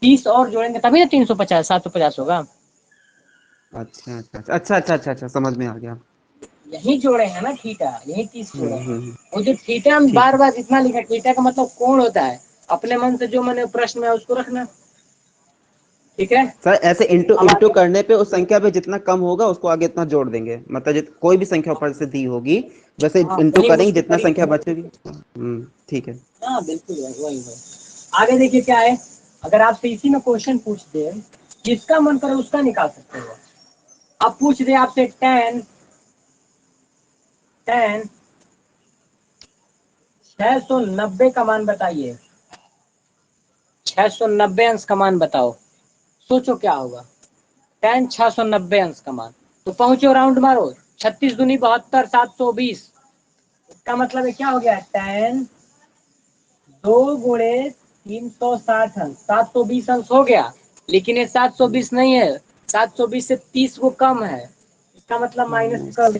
30 और जोड़ेंगे तभी ना 350 750 होगा। अच्छा अच्छा अच्छा अच्छा अच्छा अच्छा, समझ में आ गया। यही जोड़े हैं ना थीटा, यही 30 जोड़े हैं। हम्म। वो जो थीटा हम ठीक बार है। बार जितना लिखा, थीटा का मतलब कोण होता है, अपने मन से जो मैंने प्रश्न में उसको रखना। ठीक है। सर ऐसे इंटू अब इंटू आगे करने पे उस संख्या पे जितना कम होगा उसको आगे इतना जोड़ देंगे, मतलब कोई भी संख्या ऊपर से दी होगी वैसे हाँ इंटू वही करेंगे उसके जितना करीब संख्या है। बचेगी। ठीक है। हाँ बिल्कुल वही वही वही। आगे देखिए क्या है, अगर आपसे इसी में क्वेश्चन पूछ दे, जिसका मन करे उसका निकाल सकते हो। अब पूछ दे आपसे टेन 690 का मान बताइए, 690 अंश का मान बताओ, सोचो क्या होगा। 690 अंश का मान, तो पहुंचो राउंड मारो, 36 दूनी 72 720। इसका मतलब है क्या हो गया, 2 गुणे 360 अंश 720 अंश हो गया। लेकिन ये 720 नहीं है, 720 से 30 को कम है, इसका मतलब माइनस कर।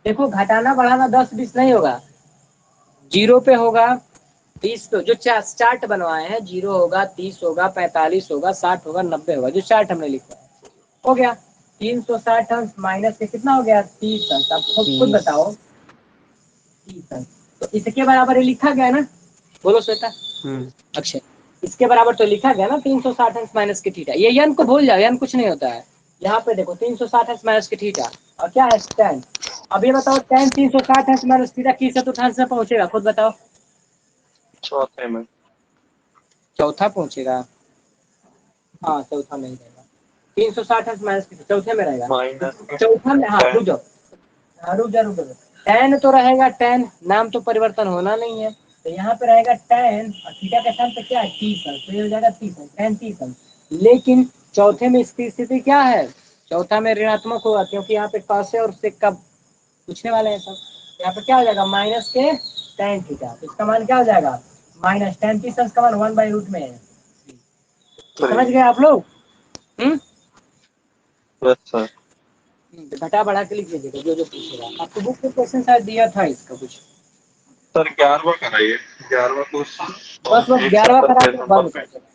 देखो घटाना बढ़ाना 10 20 नहीं होगा, जीरो पे होगा, 30 पे जो चार्ट बनवाए हैं, 0 होगा, 30 होगा, 45 होगा, 60 होगा, 90 होगा, जो चार्ट हमने लिखा है हो गया। 360 अंश माइनस के कितना हो गया, 30 अंश। अब खुद 30। बताओ, 30 अंश तो इसके बराबर ये लिखा गया ना, बोलो श्वेता। हम्म अक्षय, इसके बराबर तो लिखा गया ना 360 अंश माइनस के थीटा। ये यन को भूल जाओ, यन कुछ नहीं होता है। यहाँ पे देखो 360 अंश माइनस के थीटा और क्या है tan। अब ये बताओ tan 360 अंश माइनस थीटा किस चतुर्थांश में पहुंचेगा, खुद बताओ। चौथे में। चौथा पहुंचेगा, हाँ चौथा में ही रहेगा। 360 अंश माइनस के चौथे में रहेगा। माइनस चौथा में, हाँ रुक 10। जाओ, हाँ रुक जा रुक जा। tan तो रहेगा, tan नाम तो परिवर्तन होना नहीं है, तो यहाँ पे रहेगा tan और थीटा के स्थान पे क्या है 30 अंश, तो ये हो जाएगा 30 अंश, tan 30 अंश। लेकिन चौथे में इसकी स्थिति क्या है, चौथा में ऋणात्मक होगा, क्योंकि यहाँ पे cos और sec का पूछने वाले हैं सब। यहाँ पे क्या हो जाएगा, माइनस के tan थीटा, तो इसका मान क्या हो जाएगा, माइनस tan 30 अंश का मान 1/√में है। तो समझ गए आप लोग। Yes sir. घटा बढ़ा के लिख लीजिएगा जो जो पूछेगा आपको। बुक में क्वेश्चन शायद दिया था इसका कुछ। सर 11वां कराइए, 11वां क्वेश्चन बस और बस एक 11वां करा 70 के नंबर बंद पे। कर देना।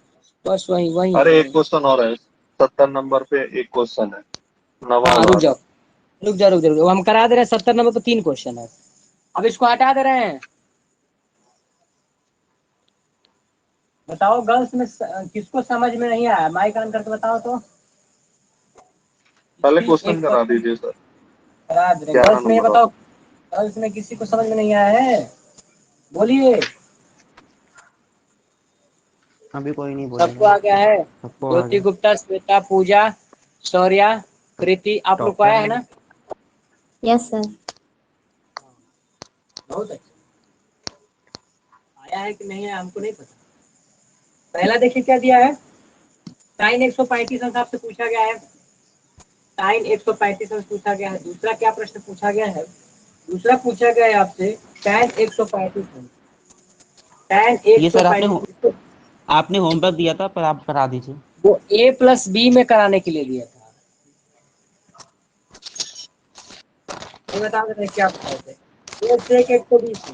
बस वही वही है अरे एक वही। क्वेश्चन और है, 70 नंबर पे एक क्वेश्चन है, नवा हाँ रुक वाला। जाओ रुक जाओ रुक जाओ, वो हम करा दे रहे हैं। 70 नंबर पे 3 क्वेश्चन है, अब इसको हटा दे रहे हैं। बताओ गर्ल्स में किसको समझ में नहीं आया, माइक ऑन करके बताओ तो। पहले एक क्वेश्चन करा क्वेश्चन दीजिए सर। करा दे रहे हैं। 11 गर्ल्स में ये नंबर बताओ, वाला। गर्ल्स में किसी को समझ में नहीं आया है, बोलिए। अभी कोई नहीं सबको बोलेगा। आ गया है। सबको आ ज्योति गया। गुप्ता, श्वेता, पूजा, शौर्या, कृति, आप लोग को टॉपर आया है है। ना। Yes sir. बहुत अच्छा, आया है कि नहीं है हमको नहीं पता। पहला देखिए क्या दिया है, साइन 135 अंश आपसे पूछा गया है, साइन 135 अंश पूछा गया है। दूसरा क्या प्रश्न पूछा गया है, दूसरा पूछा गया है आपसे tan 135 अंश, tan ये सर 135 आपने होमवर्क दिया था पर आप करा दीजिए। वो a प्लस बी में कराने के लिए दिया था। ये बता रहे थे क्या बताए थे, ये sec 120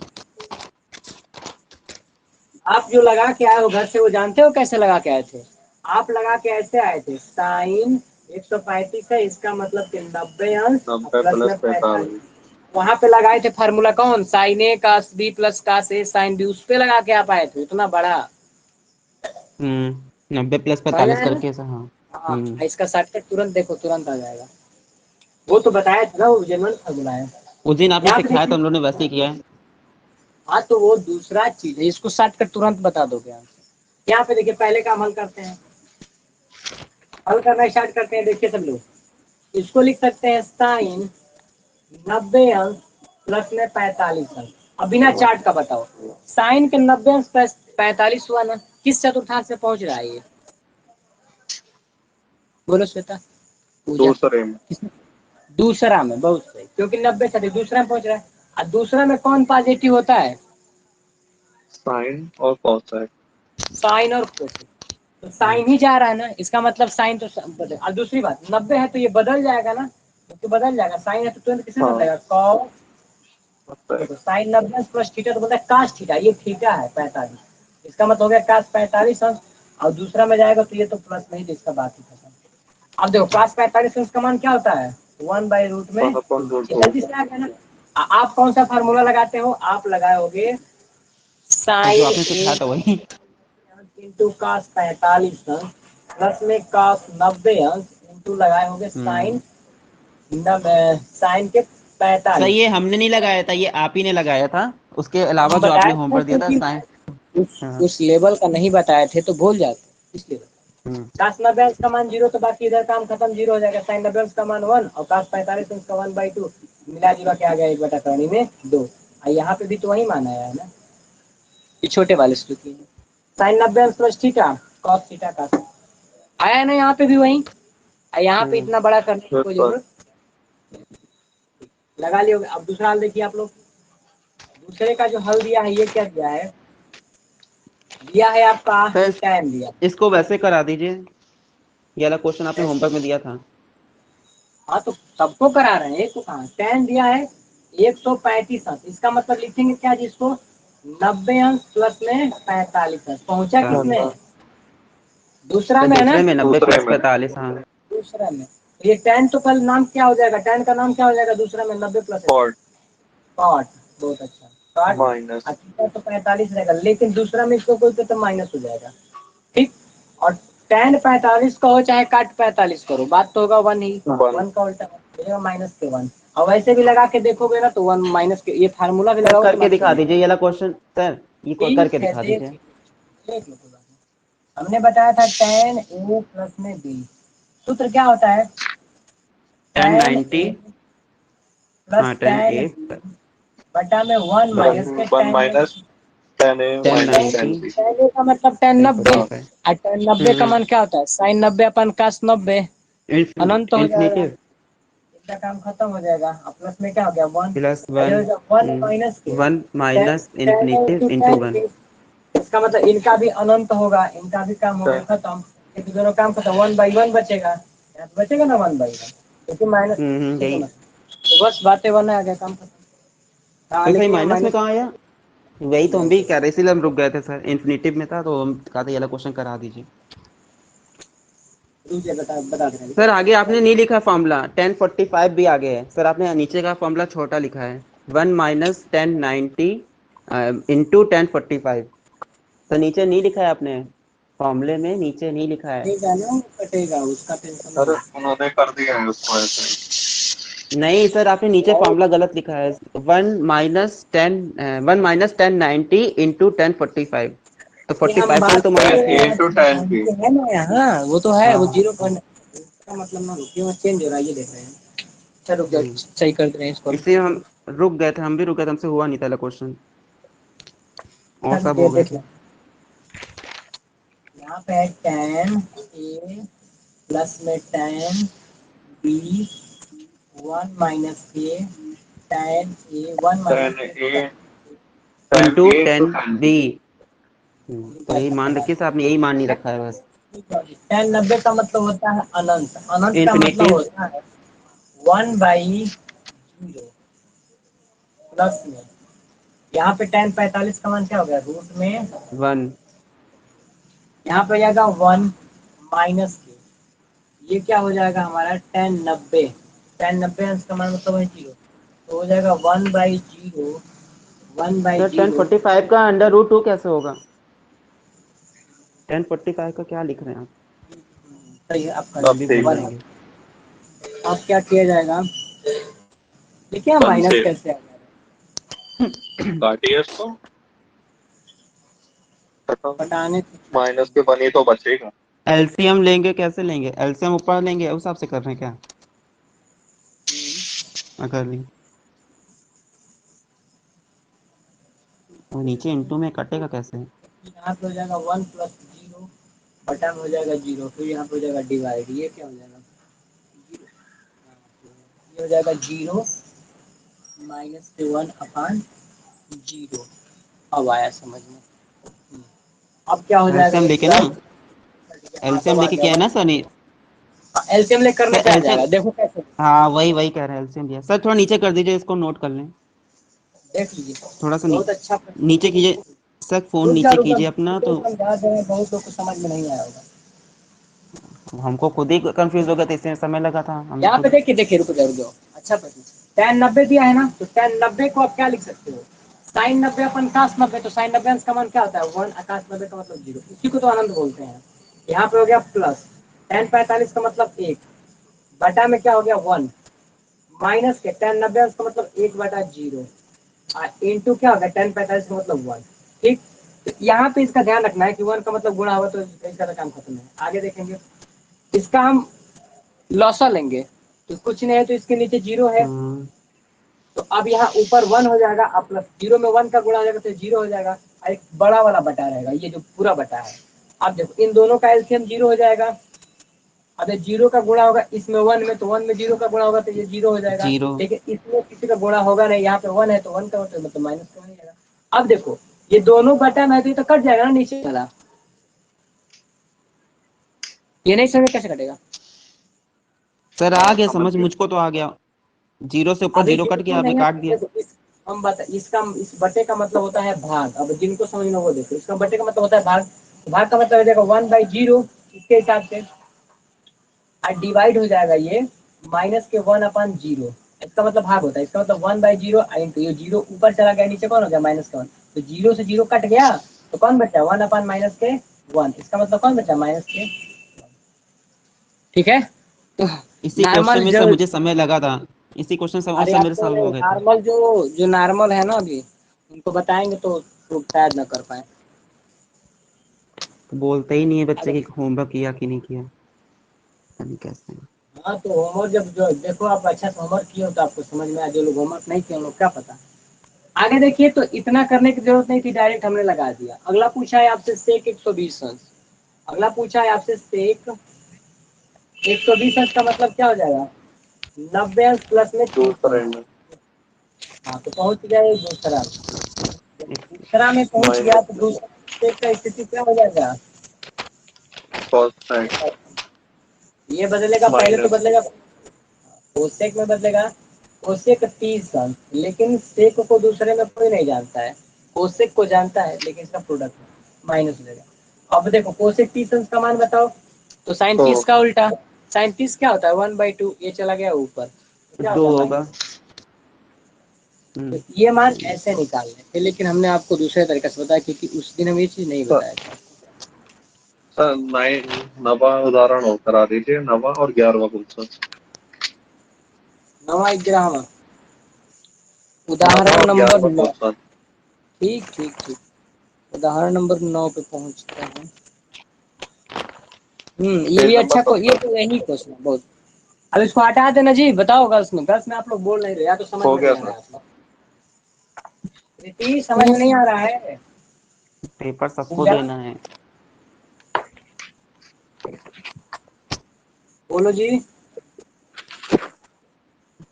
आप जो लगा के आए हो घर से, वो जानते हो कैसे लगा के आए थे। आप लगा के ऐसे आए थे, साइन 135 है, इसका मतलब कि 90 अंश और 90 प्लस में प्लस 45। 45। वहां पे लगाए थे फार्मूला कौन, साइन ए कास बी प्लस कास ए साइन बी, उस पे लगा के आप आए थे इतना बड़ा। 90 + समझ 45 आया ना। करके सर। हाँ। हाँ इसका शॉर्टकट तुरंत देखो, तुरंत आ जाएगा। वो तो बताया था ना, वो जेनुअन फार्मूला है। उस दिन आपने यहाँ पे सिखाया तो देखिए, हम लोगों ने वैसे ही किया है। हाँ तो वो दूसरा चीज है, इसको शॉर्टकट तुरंत बता दोगे आप। यहाँ पे देखिए पहले काम हल करते हैं, हल करना स्टार्ट करते हैं। देखिए सब लोग, इसको लिख सकते हैं साइन 90 अंश प्लस में 45 अंश। अब बिना चार्ट का बताओ, साइन के 90 अंश प्लस 45 हुआ ना, किस चतुर्थांश में पहुंच रहा है ये, बोलो श्वेता, पूजा। दूसरे में। किसमें? दूसरा में, बहुत सही, क्योंकि 90 से दूसरा में पहुंच रहा है। और दूसरा में कौन पॉजिटिव होता है, साइन और कॉसेक। साइन और कोसेक। तो साइन ही जा रहा है ना, इसका मतलब साइन तो बदल। और दूसरी बात 90 है तो ये बदल जाएगा ना, तो बदल जाएगा, साइन है तो तुरंत किसमें हाँ बदलेगा, कॉस। कॉसेक। देखो साइन 90 प्लस थीटा तो बोलता है कास थीटा, ये थीटा है 45, इसका मतलब हो गया कास 45 अंश। और दूसरा में जाएगा तो ये तो प्लस नहीं, तो इसका बात ही खत्म। अब देखो कास 45 अंश का मान क्या होता है, 1/√2। जल्दी से आ गया ना। आप कौन सा फार्मूला लगाते हो, आप लगाओगे जो साइन आपने ए सिखाया था वही। इंटू कास 45 अंश प्लस में cos 90 अंश इंटू लगाए होंगे साइन साइन के 45। सही है, हमने नहीं लगाया था, ये आप ही ने लगाया था। उसके अलावा हम जो आपने बताए थे होमवर्क दिया था क्योंकि साइन। हाँ। उस लेवल का नहीं बताए थे तो भूल जाते इसलिए। काश 90 अंश का मान 0 तो बाकी इधर काम खत्म, 0 हो जाएगा। साइन 90 अंश का मान 1 और काश 45 अंश का 1/2 मिला जुला के आ गया 1/3 में 2। और यहाँ पे भी तो वही मान आया है ना, ये छोटे वाले स्थिति में। साइन 90 अंश प्लस थीटा कॉस थीटा का आया है ना, यहाँ पे भी वही। और यहाँ पे इतना बड़ा करने की कोई जरूरत लगा लियोगे। अब दूसरा हल देखिए आप लोग। दूसरे का जो हल दिया है ये क्या दिया है, दिया है आपका सर tan दिया। इसको वैसे करा दीजिए, ये वाला क्वेश्चन आपने होमवर्क में दिया था। हाँ तो सबको करा रहे हैं, एक को कहा tan दिया है 135 अंश। इसका मतलब लिखेंगे क्या जिसको 90 अंश प्लस में 45 अंश पहुंचा किसमें, दूसरा सर में है ना। दूसरे में 90 दूसरे प्लस में 45, हाँ। दूसरा में तो ये tan तो कल नाम क्या हो जाएगा, tan का नाम क्या हो जाएगा दूसरा में 90 प्लस कॉट कॉट। बहुत अच्छा कॉट। माइनस थीटा तो 45 रहेगा, लेकिन दूसरा में इसको कोई तो माइनस हो जाएगा। ठीक। और tan 45 का हो चाहे काट 45 करो, बात तो होगा 1 ही। 1 1 का उल्टा माइनस के 1। और वैसे भी लगा के देखोगे ना तो 1 माइनस के ये फार्मूला भी सर लगाओ तो करके बात दिखा सही है। दीजिए ये वाला क्वेश्चन, सर ये करके ठीक है दिखा देख दीजिए। देख लो कोई बात नहीं। हमने बताया था tan a प्लस में b, सूत्र क्या होता है, 10 tan 90, a प्लस हाँ 10 tan ए b बटा में 1 माइनस के 1 tan a। Minus 10 a 10 minus 90, 10 b। tan a का मतलब tan 90 1045। और tan 90 का मान क्या होता है sin 90 अपन cos 90 अनंत हो जाएगा। इन्फिनिटिव इसका काम खत्म हो जाएगा। और प्लस में क्या हो गया 1 प्लस और 1, ये 1 माइनस के 1 tan minus tan a infinitive into into tan 1। b। इसका मतलब इनका भी अनंत होगा, इनका भी काम हो गया खत्म। ये तो दोनों काम खत्म, 1/1 बचेगा। यहाँ तो बचेगा ना 1/1 क्योंकि माइनस से यही। होना। तो बस बातें बना आ गया, काम खत्म। हाँ तो सही लेकिन यहाँ माइनस में माइनस कहाँ आया? वही तो हम भी कह रहे, इसीलिए हम रुक गए थे सर, इन्फिनिटिव में था तो हम कहा था ये वाला क्वेश्चन करा दीजिए। बता बता दे रहे सर आगे आपने नहीं लिखा फॉर्मूला, 1045 भी आगे है सर, आपने नीचे का फॉर्मूला छोटा लिखा है, 1 माइनस 1090 इंटू 1045। तो नीचे नहीं लिखा है आपने, फॉर्मूले में नीचे नहीं लिखा है। कटेगा ना, कटेगा उसका टेंशन सर नहीं। उन्होंने कर दिया है उसको ऐसे। नहीं सर, आपने नीचे फॉर्मूला गलत लिखा है, 1 माइनस 1090 इंटू 1045। तो ये हम 45 में बात तो कर माइनस रहे है। हैं 10 आज into 10 b। जानते हैं ना यहाँ, वो तो है, वो हाँ। 0 का मतलब ना रुकिए, चेंज हो रहा है ये देख रहे हैं। चलो रुक जाओ, हम्म। सही कर दे रहे हैं इसको। इसलिए हम रुक गए थे, हम भी रुक गए थे, हमसे हुआ नहीं था क्वेश्चन, और अच्छा सब ये हो गए देख थे। लो, यहाँ पे है tan a प्लस में tan b 1 माइनस के tan a 1 माइनस 10 के a 10 into a into 10 10 B. b। तो यही मान रखिए सर, आपने यही मान नहीं रखा है बस। tan 90 का मतलब होता है अनंत, अनंत का मतलब इन्फिनिटिव। होता है 1/0 प्लस में। यहाँ पे tan 45 का मान क्या हो गया रूट में, 1। यहाँ पे जाएगा 1 माइनस के, ये क्या हो जाएगा हमारा tan 90 अंश का मान मतलब है 0, तो हो जाएगा 1/0 सर 1/0। 1045 का अंडर रूट 2 कैसे होगा? 1045 का क्या लिख रहे हैं आप? सही है आपका, हम अब भी ठीक भूल है। जाएंगे। अब क्या किया जाएगा, देखिए 1 माइनस से कैसे आ जाएगा, काटिए इसको, बताने। माइनस के 1 ही तो बचेगा। एलसीएम लेंगे, कैसे लेंगे? एलसीएम ऊपर लेंगे, उस हिसाब से कर रहे हैं क्या? कर ली। और नीचे इंटू में कटेगा कैसे? यहाँ पे हो जाएगा 1 प्लस 0 बटा में हो जाएगा 0, फिर यहाँ पे हो जाएगा डिवाइड, ये क्या हो जाएगा 0, ये हो जाएगा 0 माइनस के 1/0। अब आया समझ में। अब क्या हो जाएगा एलसीएम ये लेके ना, डिवाइड, हाँ एलसीएम सब आ लेके गया किया है 1। ना सर ने? एलसीएम ले करने सर पे आ एलसीएम, जाएगा, देखो कैसे, हाँ वही वही कह रहे हैं, एलसीएम दिया सर, थोड़ा नीचे कर दीजिए, इसको नोट कर लें। देख लीजिए। थोड़ा सा बहुत अच्छा नीचे कीजिए सर, फोन रुक नीचे जा कीजिए अपना वीडियो तो। समझा दे रहे हैं, बहुत लोग को समझ में नहीं आया होगा। हमको खुद ही कंफ्यूज हो गया था, इसमें समय लगा था, हम यहाँ पे खुद। देखिए रुक जाओ। अच्छा प्रश्न, tan 90 दिया है ना, तो tan 90 को आप क्या लिख सकते हो, sin 90 अपन cos 90, तो sin 90 अंश का मान क्या होता है 1, cos 90 का मतलब 0, इसी को तो अनंत बोलते हैं। यहाँ पे हो गया प्लस 1045 का मतलब 1 बटा में क्या हो गया 1 माइनस के 1090 का मतलब 1 बटा 0 इंटू क्या होगा 1045 का मतलब 1। ठीक, तो यहाँ पे इसका ध्यान रखना है कि 1 का मतलब गुणा हुआ तो इसका तो काम खत्म है। आगे देखेंगे इसका हम लॉसा लेंगे तो कुछ नहीं है तो इसके नीचे 0 है तो अब यहाँ ऊपर 1 हो जाएगा अब प्लस 0 में 1 का गुणा हो जाएगा तो 0 हो जाएगा और एक बड़ा वाला बटा रहेगा ये जो पूरा बटा है। अब देखो इन दोनों का एलसीएम 0 हो जाएगा। अब 0 का गुणा होगा इसमें 1 में तो 1 में 0 का गुणा होगा तो ये 0 हो जाएगा। 0 लेकिन इसमें किसी का गुणा होगा नहीं, यहाँ पे 1 है तो 1 का मतलब माइनस का हो जाएगा। अब देखो ये दोनों बटा में तो कट जाएगा ना नीचे वाला, ये नहीं समझ कैसे कटेगा। सर आ गया समझ, मुझको तो आ गया। 0 से ऊपर अभी 0 कट गया, बिल्कुल आपने नहीं है, काट दिया। देखो, हम बता इसका इस बटे का मतलब होता है भाग। अब जिनको समझना वो देखो, इसका बटे का मतलब होता है भाग। भाग का मतलब देखो 1/0 इसके हिसाब से और डिवाइड हो जाएगा ये माइनस के 1/0 इसका मतलब भाग होता है। इसका मतलब 1/0 इंटू ये 0 ऊपर चला गया नीचे कौन हो गया माइनस का 1 तो 0 से 0 कट गया तो कौन बचा 1/-1 इसका मतलब कौन बचा माइनस के। ठीक है, तो इसी क्वेश्चन नॉर्मल में जो सर मुझे समय लगा था, इसी क्वेश्चन अरे से मेरे आपको सॉल्व हो गए थे। नॉर्मल जो नॉर्मल है ना अभी उनको बताएंगे तो शायद ना कर पाए। तो बोलते ही नहीं है बच्चे अरे कि होमवर्क किया कि नहीं किया, पता नहीं कैसे। हाँ, तो होमवर्क जब जो देखो आप अच्छा से होमवर्क किए हो तो आपको समझ में आया, जो लोग होमवर्क नहीं किए उन लोग क्या पता। आगे देखिए, तो इतना करने की जरूरत नहीं थी, डायरेक्ट हमने लगा दिया। अगला पूछा है आपसे सेक 120 अंश। अगला पूछा है आपसे सेक 120 अंश का मतलब क्या हो जाएगा 90 अंश प्लस में 30 दूसरा अंश। एंड हाँ, तो पहुंच गया ये दूसरा। दूसरा में पहुंच गया तो माइनस दूसरा सेक का स्थिति क्या हो जाएगा, कॉस साइन ये बदलेगा, पहले तो माइनस बदलेगा कोसेक में बदलेगा कोसेक 30 अंश। लेकिन सेक को दूसरे में कोई नहीं जानता है, कोसेक को जानता है लेकिन इसका प्रोडक्ट माइनस हो जाएगा। अब देखो कोसेक 30 अंश का मान बताओ तो साइन 30 का उल्टा। साइन 30 क्या होता है 1/2, ये चला गया ऊपर तो क्या 2 होता है होगा। माइनस। तो ये मान ऐसे निकालने थे लेकिन हमने आपको दूसरे तरीके से बताया क्योंकि उस दिन हम ये चीज नहीं बताया था। सर 9वां उदाहरण और करा दीजिए, 9वां और 11वां क्वेश्चन। 9वां 11वां 9वां उदाहरण और नंबर 11वां 9। क्वेश्चन। ठीक ठीक ठीक, उदाहरण नंबर 9 पे पहुंचते हैं। ये पेज भी नंबर अच्छा ये 70 तो यही क्वेश्चन है बहुत। अब इसको हटा देना जी, बताओ गर्ल्स में आप लोग बोल नहीं रहे, या तो समझ हो में गया नहीं आ रहा सर। है आप लोग। प्रीति समझ में नहीं आ रहा है, पेपर सबको पूजा देना है। बोलो जी,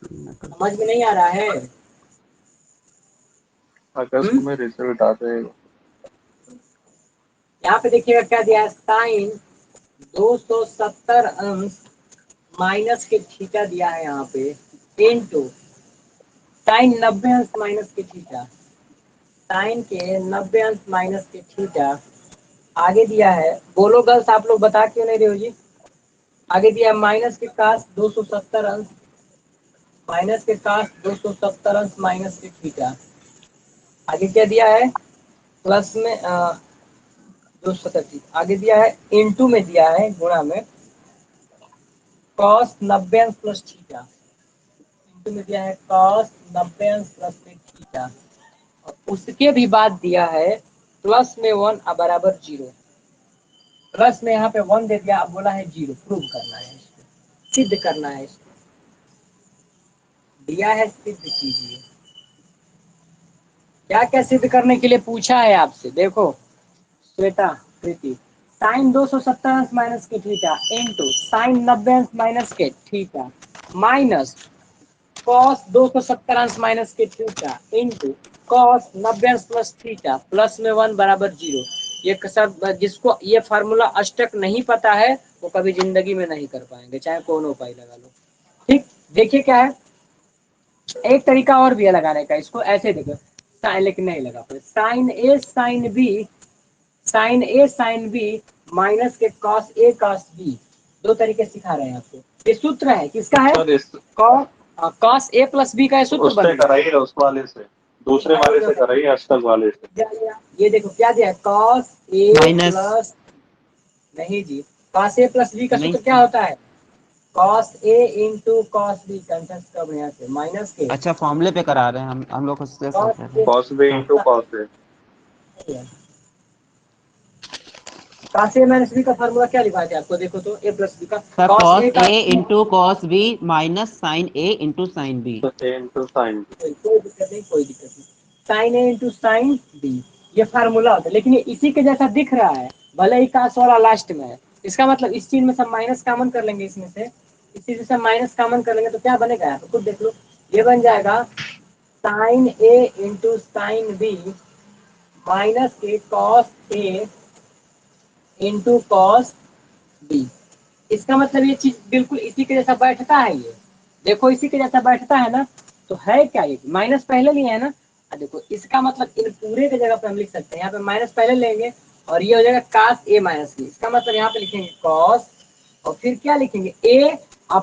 समझ में नहीं आ रहा है। अगस्त में रिजल्ट आ जाएगा। यहाँ पे देखिएगा क्या दिया है, साइन 270 अंश माइनस के थीटा दिया है यहाँ पे इनटू साइन 90 अंश माइनस के थीटा। साइन के 90 अंश माइनस के थीटा आगे दिया है। बोलो गर्ल्स आप लोग बता क्यों नहीं रहे हो जी। आगे दिया है माइनस के काश 270 अंश माइनस के काश 270 अंश माइनस के थीटा। आगे क्या दिया है प्लस में 270 आगे दिया है इनटू में दिया है गुणा में कॉस 90 अंश प्लस थीटा। इनटू में दिया है कॉस 90 अंश प्लस थीटा और उसके भी बाद दिया है प्लस में 1 बराबर 0। प्लस में यहाँ पे 1 दे दिया, अब बोला है 0 प्रूव करना है, इसको सिद्ध करना है। इसको दिया है सिद्ध कीजिए। क्या क्या सिद्ध करने के लिए पूछा है आपसे, देखो श्वेता प्रीति, साइन 270 अंश माइनस के थीटा इनटू साइन 90 अंश माइनस के थीटा माइनस कॉस 270 अंश माइनस के थीटा इनटू कॉस 90 अंश प्लस थीटा प्लस में 1 बराबर 0। ये सब जिसको ये फार्मूला अष्टक नहीं पता है वो कभी जिंदगी में नहीं कर पाएंगे, चाहे कौन उपाय लगा लो। ठीक, देखिए क्या है, एक तरीका और भी है लगाने का। इसको ऐसे देखो, साइन लेकिन नहीं लगा पाए, साइन ए साइन बी माइनस के कॉस ए कॉस बी। दो तरीके सिखा रहे हैं आपको। ये सूत्र है किसका है, सर इस कॉस ए प्लस बी का ये सूत्र बन उससे गया। कराइए, उस वाले से, दूसरे वाले से कराइए, अष्टक वाले से। ये देखो क्या दिया है, कॉस ए माइनस प्लस नहीं जी, cos a प्लस b का नहीं सूत्र क्या होता है? cos a into cos b, concept का बढ़िया से माइनस के अच्छा फॉर्मूले पे करा रहे हैं हम लोग उससे cos सोच रहे हैं। Cos b into cos a. cos a minus b का फार्मूला क्या लिखा है आपको? देखो तो a प्लस b का सर cos कॉस a का a into cos b minus sine a into sine b. तो ए इंटू साइन। कोई दिक्कत नहीं, कोई दिक्कत नहीं। Sign a into sine B, ये फार्मूला होता है, लेकिन ये इसी के जैसा दिख रहा है, भले ही कास वाला लास्ट में है। इसका मतलब इस चीज में सब माइनस कॉमन कर लेंगे, इसमें से इस चीज से माइनस कॉमन कर लेंगे तो क्या बनेगा यहाँ पे खुद देख लो। ये बन जाएगा sign a into sine B minus के cos A into cos B. इसका मतलब ये चीज बिल्कुल इसी के जैसा बैठता है। ये देखो इसी के जैसा बैठता है ना, तो है क्या, ये माइनस पहले लिए है ना। देखो इसका मतलब इन पूरे की जगह पे हम लिख सकते हैं, यहाँ पे माइनस पहले लेंगे और ये हो जाएगा कास ए माइनस बी। इसका मतलब यहाँ पे लिखेंगे कॉस और फिर क्या लिखेंगे ए और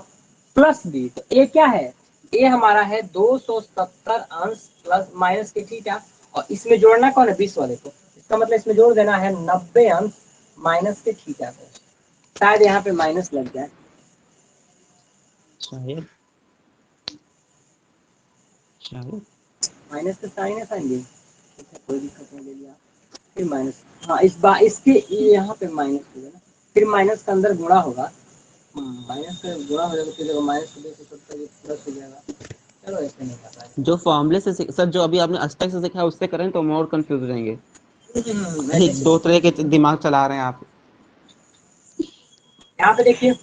प्लस बी। तो ए क्या है? ए हमारा है 270 अंश प्लस माइनस के थीटा, और इसमें जोड़ना कौन है? 20 वाले को। इसका मतलब इसमें जोड़ देना है 90 अंश माइनस के थीटा को। शायद यहाँ पे माइनस लग जाए, शायद शायद माइनस का साइन है साइन भी, कोई दिक्कत नहीं, ले लिया फिर माइनस। हाँ इस बार इसके यहाँ पे माइनस होगा ना, फिर माइनस का अंदर गुणा होगा। माइनस का गुणा हो जाएगा, फिर माइनस को 270 ये प्लस हो जाएगा। चलो ऐसे नहीं कर रहा जो फॉर्मूले से सर जो अभी आपने अष्टक से सीखा है उससे करें तो हम और कंफ्यूज हो जाएंगे। है। एक दो तरह के दिमाग चला रहे हैं आप। यहाँ पे देखिए,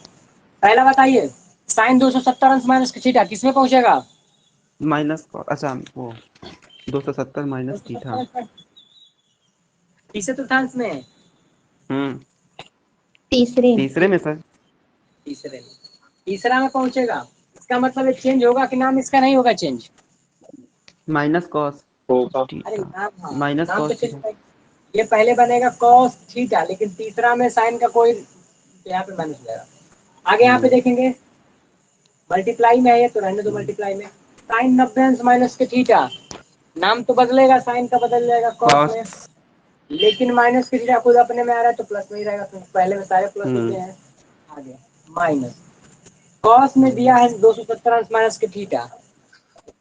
पहला बताइए, साइन 270 अंश माइनस का थीटा किसमें पहुंचेगा? माइनस अच्छा वो 270 माइनस थीटा। 270 तीसरे चतुर्थांश में, हम्म तीसरे। तीसरे में सर। तीसरे में, तीसरा में पहुंचेगा। इसका मतलब ये चेंज होगा कि नाम इसका नहीं होगा चेंज? माइनस कॉस होगा। अरे थीटा नाम, हाँ माइनस नाम तो कॉस चेंज थीटा। होगा। ये पहले बनेगा कॉस थीटा, लेकिन तीसरा में साइन का कोई, यहाँ पे माइनस हो जाएगा। आगे यहाँ पे देखेंगे, मल्टीप्लाई में है ये तो रहने दो, मल्टीप्लाई में साइन 90 अंश माइनस के थीटा, नाम तो बदलेगा, साइन का बदल जाएगा कॉस कॉस। में, लेकिन माइनस के थीटा खुद अपने में आ रहा है तो प्लस में ही रहेगा, क्योंकि पहले में सारे प्लस होते हम्म हैं। आगे माइनस कॉस में दिया है 270 अंश माइनस के थीटा,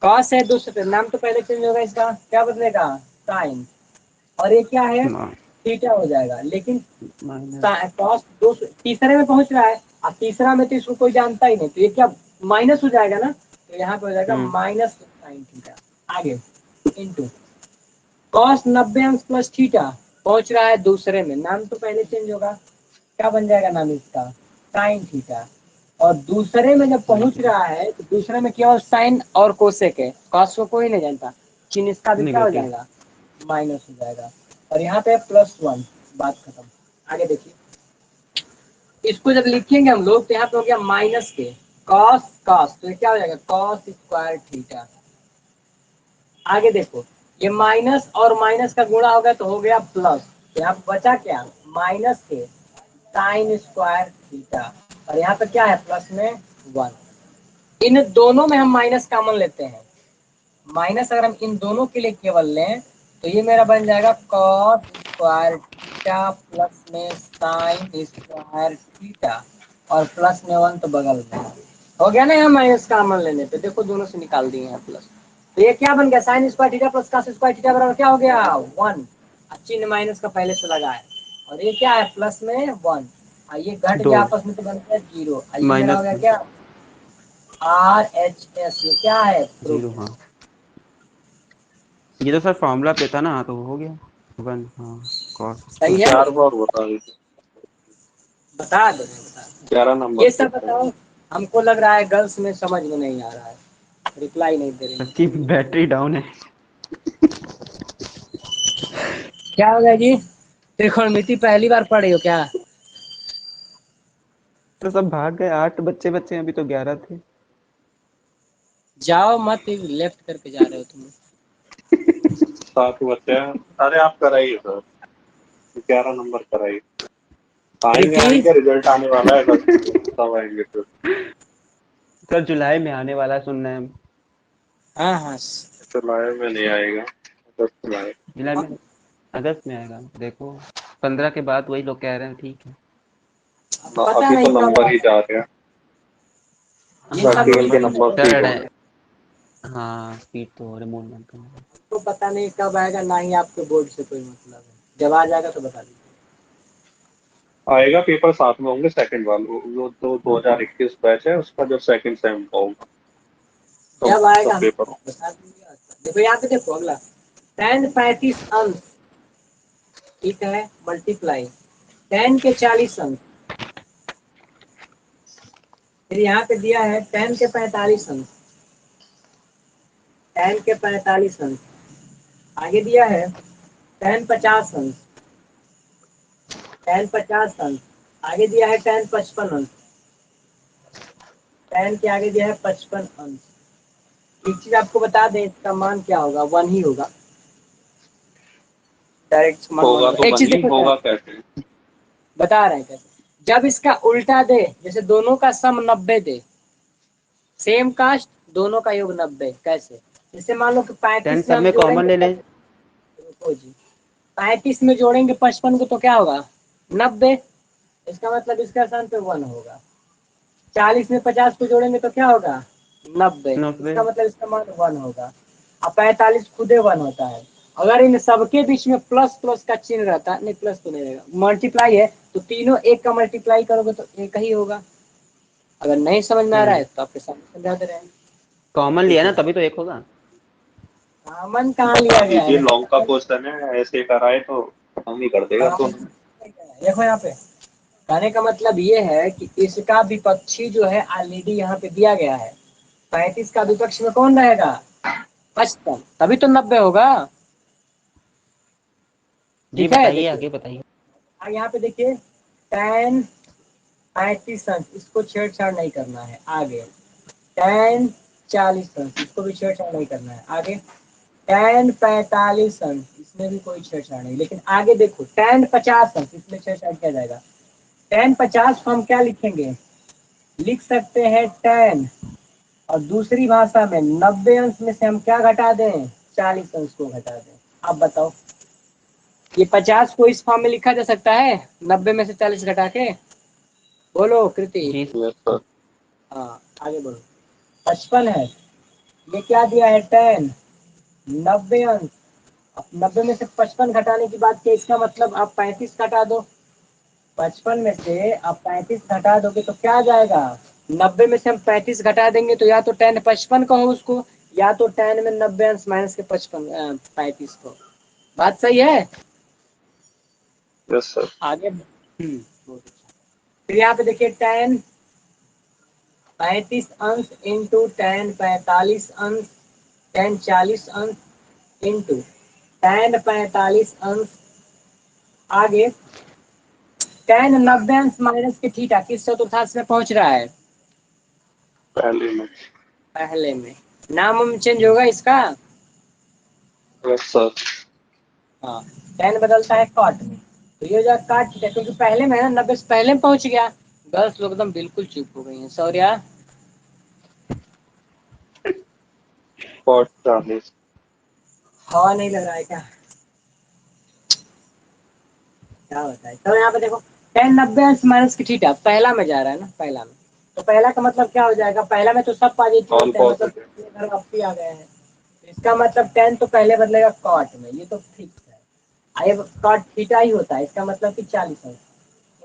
कॉस है 270, नाम तो पहले चेंज होगा, इसका क्या बदलेगा? साइन, और ये क्या है? थीटा हो जाएगा, लेकिन माइनस कॉस दो तीसरे में पहुंच रहा है, अब तीसरा में तो इसको कोई जानता ही नहीं, तो ये क्या माइनस हो जाएगा ना, तो यहाँ पे हो जाएगा माइनस साइन थीटा। आगे इंटू कॉस 90 अंश प्लस थीटा पहुंच रहा है दूसरे में, नाम तो पहले चेंज होगा, क्या बन जाएगा नाम इसका? Sine theta. और दूसरे में जब पहुंच रहा है तो दूसरे में केवल साइन और कोसेक है, कॉस को कोई नहीं जानता, चिन्ह इसका भी क्या हो नेगेटिव। जाएगा? माइनस हो जाएगा, और यहाँ पे +1, बात खत्म। आगे देखिए, इसको जब लिखेंगे हम लोग तो यहाँ पे हो गया माइनस के कॉस कॉस, तो ये क्या हो जाएगा? Cos square theta. आगे देखो, ये माइनस और माइनस का गुणा हो गया तो हो गया प्लस, तो यहाँ पे बचा क्या? माइनस के साइन स्क्वायर थीटा, और यहाँ पे क्या है? प्लस में 1। इन दोनों में हम माइनस कॉमन लेते हैं, माइनस अगर हम इन दोनों के लिए केवल लें तो ये मेरा बन जाएगा कॉस स्क्वायर थीटा प्लस में साइन स्क्वायर थीटा, और प्लस में 1 तो बगल में हो गया ना। यहाँ माइनस कॉमन लेने पे देखो दोनों से निकाल दिए हैं प्लस, तो ये क्या बन गया? Sine square theta plus cos square theta बराबर क्या हो गया? 1। चिन्ह माइनस का पहले से लगा है, और ये क्या है? प्लस में 1, ये घट दो गया आपस में तो बन गया 0, ये मेरा हो माइनस गया क्या? RHS, ये क्या है? जीरो। प्रूफ। हाँ ये तो सर फॉर्मूला पे था ना तो हो गया 1। हाँ कॉस सही स्क्वायर। है, 4 बार बता दीजिए। बता दो बता दो। 11 ये नंबर सब बताओ, हमको लग रहा है गर्ल्स में समझ में नहीं आ रहा है, रिप्लाई नहीं दे रही। सबकी बैटरी डाउन है। क्या हो गया जी? त्रिकोणमिति पहली बार पढ़े हो क्या? तो सब भाग गए, 8 बच्चे बच्चे अभी तो 11 थे। जाओ मत, लेफ्ट करके जा रहे हो तुम। 7 बच्चे हैं। अरे आप कराइए सर, 11 नंबर कराइए। आएंगे प्रीति, आएंगे, रिजल्ट आने वाला है अगस्त में, तब आएंगे फिर। सर जुलाई में आने वाला है सुन रहे हैं हम। हाँ हाँ जुलाई में नहीं आएगा, अगस्त में आएगा। जुलाई में अगस्त में आएगा देखो। 15 के बाद वही लोग कह रहे हैं ठीक है। आपको पता अभी नहीं तो कब नंबर ही आएगा। जा रहे हैं, ये सब प्रैक्टिकल के चीजें नंबर आपको फीड सर हो रहे हाँ स्पीड तो हो रही मोड में करना। पता नहीं कब आएगा, ना ही आपके बोर्ड से कोई मतलब है। जब आ जाएगा तो बता दीजिए। हैं। आएगा पेपर साथ में होंगे सेकंड वाले, वो तो 2021 बैच है उसका, जो सेकंड सेम का होगा जब तो आएगा हम पेपर होगा। बता देंगे। देखो यहाँ पे देखो अगला 10 35 अंक, ठीक है, मल्टीप्लाई 10 के 40 अंक। फिर यहाँ पे दिया है 10 के 45 अंक, 10 के 45 अंक। आगे दिया है 10 50 अंक, 10 50 अंक। आगे दिया है 10 55 अंक, 10 के आगे दिया है 55 अंक। एक चीज आपको बता दें, इसका मान क्या होगा, 1 ही होगा। डायरेक्ट मान 1 होगा होगा। तो एक चीज बनी, देखो होगा सर, कैसे? बता रहे हैं कैसे। जब इसका उल्टा दे, जैसे दोनों का सम 90 दे, सेम कास्ट, दोनों का योग 90, कैसे? जैसे मान लो कि 10 35 में सब हम में कॉमन जोड़ेंगे, ले लें। रुको जी, 35 में जोड़ेंगे 55 को तो क्या होगा, 90। इसका मतलब इसका स्थान पे 1 होगा। 40 में 50 को जोड़ेंगे तो क्या होगा, 90। 90 इसका मतलब इसका मान 1 होगा। अब 45 खुदे 1 होता है। अगर इन सबके बीच में प्लस प्लस का चिन्ह रहता, नहीं प्लस तो नहीं रहेगा, मल्टीप्लाई है तो तीनों एक का मल्टीप्लाई करोगे तो एक ही होगा। अगर नहीं समझ में आ रहा है तो आपके सामने समझा दे रहे हैं। कॉमन लिया ना तभी तो एक होगा। कॉमन कहाँ बता लिया गया दीजिए, है? लॉन्ग का क्वेश्चन है, ऐसे कराए तो हम ही कर देगा तो। देखो यहाँ पे कहने का मतलब ये है कि इसका विपक्षी जो है ऑलरेडी यहाँ पे दिया गया है। 35 का विपक्ष में कौन रहेगा, 55, तभी तो 90 होगा। जी ठीक है, बताइए, देखिए आगे बताइए। यहाँ पे देखिए 10 35 अंक, इसको छेड़छाड़ नहीं करना है। आगे 10 40 अंक, इसको भी छेड़छाड़ नहीं करना है। आगे 10 45 अंक, इसमें भी कोई छेड़छाड़ नहीं। लेकिन आगे देखो 10 50 अंक, इसमें छेड़छाड़ किया जाएगा। 10 50 को हम क्या लिखेंगे, लिख सकते हैं 10, और दूसरी भाषा में 90 अंश में से हम क्या घटा दें, 40 अंश को घटा दें। आप बताओ, ये 50 को इस फॉर्म में लिखा जा सकता है, 90 में से 40 घटा के? बोलो कृति। जी यस सर। हाँ आगे बोलो। 55 है, ये क्या दिया है 10, 90 अंश। अब 90 में से 55 घटाने की बात की, इसका मतलब आप 35 घटा दो। 55 में से आप 35 घटा दोगे तो क्या आ जाएगा, 90 में से हम 35 घटा देंगे तो या तो 10 55 का हो उसको, या तो 10 में 90 अंश माइनस के 55 35 को। बात सही है? Yes sir. आगे बहुत अच्छा। फिर यहाँ पे देखिए 10 35 अंश इंटू 10 45 अंश, 10 40 अंश इंटू 10 45 अंश। आगे 10 90 अंश माइनस के थीटा किस चतुर्थांश में पहुंच रहा है, पहले में। पहले में। नाम चेंज होगा इसका। Yes sir. हाँ, 10 बदलता है कॉट में, तो ये हो जाएगा काट थीटा, क्योंकि पहले में है ना, 90 से पहले में पहुंच गया। गर्ल्स लोग एकदम बिल्कुल चुप हो गई हैं, सौर्या। कॉट 40। हवा नहीं लग रहा है क्या, क्या होता है? तो यहाँ पे देखो 10 90 अंश माइनस की थीटा, पहला में जा रहा है ना, पहला में। तो पहला का मतलब क्या हो जाएगा, पहला में तो सब पॉजिटिव ऑल होते हैं, मतलब पॉजिटिव। घर वापसी आ गए हैं। तो इसका मतलब 10 तो पहले बदलेगा कॉट में, ये तो फिक्स है। आइए कॉट थीटा ही होता है, इसका मतलब कि 40 अंश।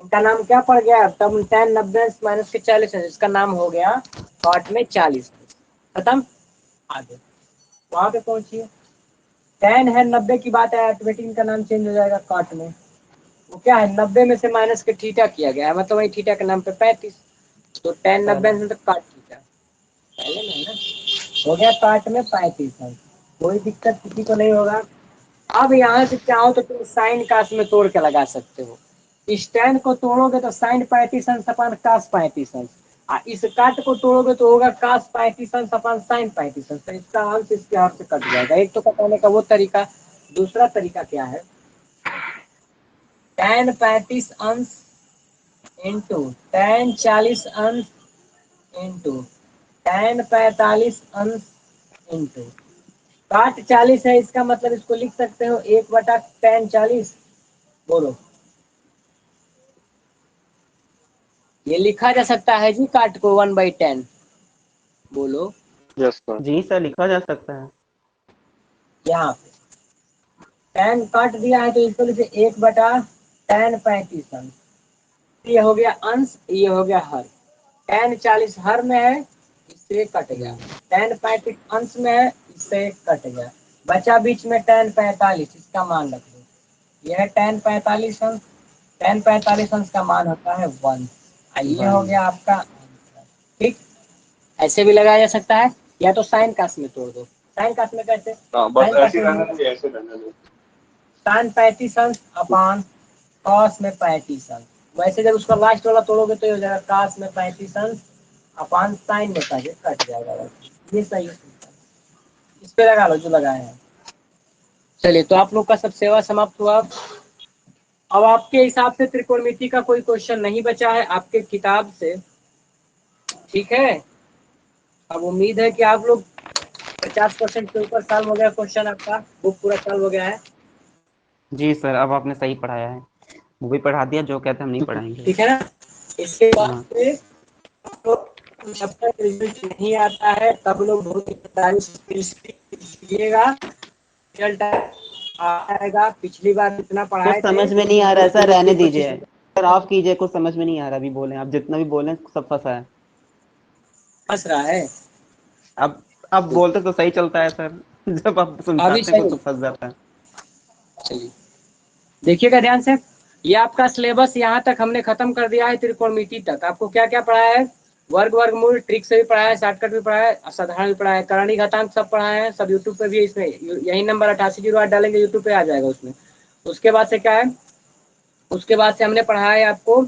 इनका नाम क्या पड़ गया, तब 10 90 अंश माइनस के 40 अंश, इसका नाम हो गया कॉट में 40 अंश। खत्म। आगे वहां पे पहुंचिए, 10 है 90 की बात है, ऑटोमेटिक इनका नाम चेंज हो जाएगा कॉट में। वो क्या है, 90 में से माइनस के थीटा किया गया है, मतलब वही थीटा के नाम पे 35। तो 10 90 में तो काट थीटा पहले में है ना, हो गया काट में 35 अंश। कोई दिक्कत किसी को नहीं होगा। अब यहाँ से चाहो तो तुम साइन कास में तोड़ के लगा सकते हो। इस tan को तोड़ोगे तो साइन 35 अंश अपन कास 35 अंश, इस काट को तोड़ोगे तो होगा कास 35 अंश अपन साइन 35 अंश। तो इसका अंश इसके हाथ से कट जाएगा। एक तो कटाने का वो तरीका। दूसरा तरीका क्या है, tan 35 अंश इंटू tan 40 अंश इंटू tan 45 अंश इंटू काट 40 है, इसका मतलब इसको लिख सकते हो 1/tan 40। बोलो ये लिखा जा सकता है जी काट को 1/10। बोलो। Yes sir. जी सर, लिखा जा सकता है। यहाँ पे 10 काट दिया है तो इसको लिखे 1/10 अंश। ये हो गया अंश, ये हो गया हर। 10 40 हर में है, इससे कट गया। 10 35 अंश में है, इससे कट गया। बचा बीच में 10 45, इसका मान रख दो। यह 10 45 अंश, 10 45 अंश का मान होता है 1। ये हो गया आपका आंसर। ठीक, ऐसे भी लगाया जा सकता है, या तो साइन कास में तोड़ दो। साइन कास में कैसे? हाँ, बस साइन कास ऐसे रहने में दो, ऐसे रहने दो। साइन 35 अंश अपान कॉस में 35 अंश। वैसे जब उसका लास्ट वाला तोड़ोगे तो ये हो जाएगा कॉस में 35 अंश अपान साइन में कट जाएगा। ये सही है, इस पे लगा लो जो लगाए हैं। चलिए, तो आप लोग का सब सेवा समाप्त हुआ। अब आपके हिसाब से त्रिकोणमिति का कोई क्वेश्चन नहीं बचा है आपके किताब से, ठीक है। अब उम्मीद है कि आप लोग 50% के ऊपर सॉल्व हो गया क्वेश्चन, आपका बुक पूरा सॉल्व हो गया है। जी सर, अब आपने सही पढ़ाया है, वो भी पढ़ा दिया जो कहते हम नहीं पढ़ाएंगे। ठीक है ना। इसके बाद हाँ। से जब तक रिजल्ट नहीं आता है तब लोग बहुत कीजिएगा। रिजल्ट आएगा, पिछली बार जितना कुछ पढ़ाए थे समझ में नहीं आ रहा है सर, रहने 25 दीजिए सर, आप कीजिए, कुछ समझ में नहीं आ रहा, अभी बोले आप जितना भी बोले सब फंसा है। फंस रहा है। अब बोलते तो सही चलता है सर, जब आप अभी समझाते हैं कुछ सही, तो फंस जाता है। चलिए देखिएगा ध्यान से। ये आपका सिलेबस यहाँ तक हमने खत्म कर दिया है। त्रिकोणमिति तक आपको क्या क्या पढ़ाया है? वर्ग, वर्गमूल, ट्रिक से भी पढ़ाया है, शॉर्टकट भी पढ़ाया है, साधारण भी पढ़ाया है, करणीय घातांक सब पढ़ाए हैं। सब यूट्यूब पे भी, इसमें यही नंबर 8808 डालेंगे यूट्यूब पे आ जाएगा उसमें। उसके बाद से क्या है, उसके बाद से हमने पढ़ाया है आपको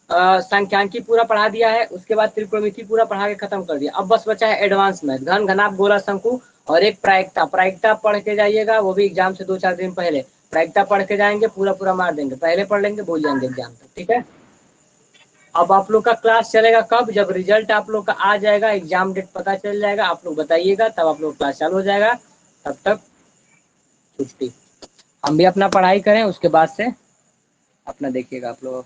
संख्यांकी पूरा पढ़ा दिया है। उसके बाद त्रिकोणमिति पूरा पढ़ा के खत्म कर दिया। अब बस बचा है एडवांस मैथ, घन, घनाभ, गोला, शंकु और एक प्रायिकता। प्रायिकता पढ़ के जाइएगा, वो भी एग्जाम से 2-4 दिन पहले प्रायिकता पढ़ के जाएंगे, पूरा पूरा मार देंगे। पहले पढ़ लेंगे, भूल जाएंगे एग्जाम तक, ठीक है। अब आप लोग का क्लास चलेगा कब? जब रिजल्ट आप लोग का आ जाएगा, एग्जाम डेट पता चल जाएगा, आप लोग बताइएगा, तब आप लोग क्लास चालू हो जाएगा। तब तक छुट्टी। हम भी अपना पढ़ाई करें, उसके बाद से अपना देखिएगा आप लोग।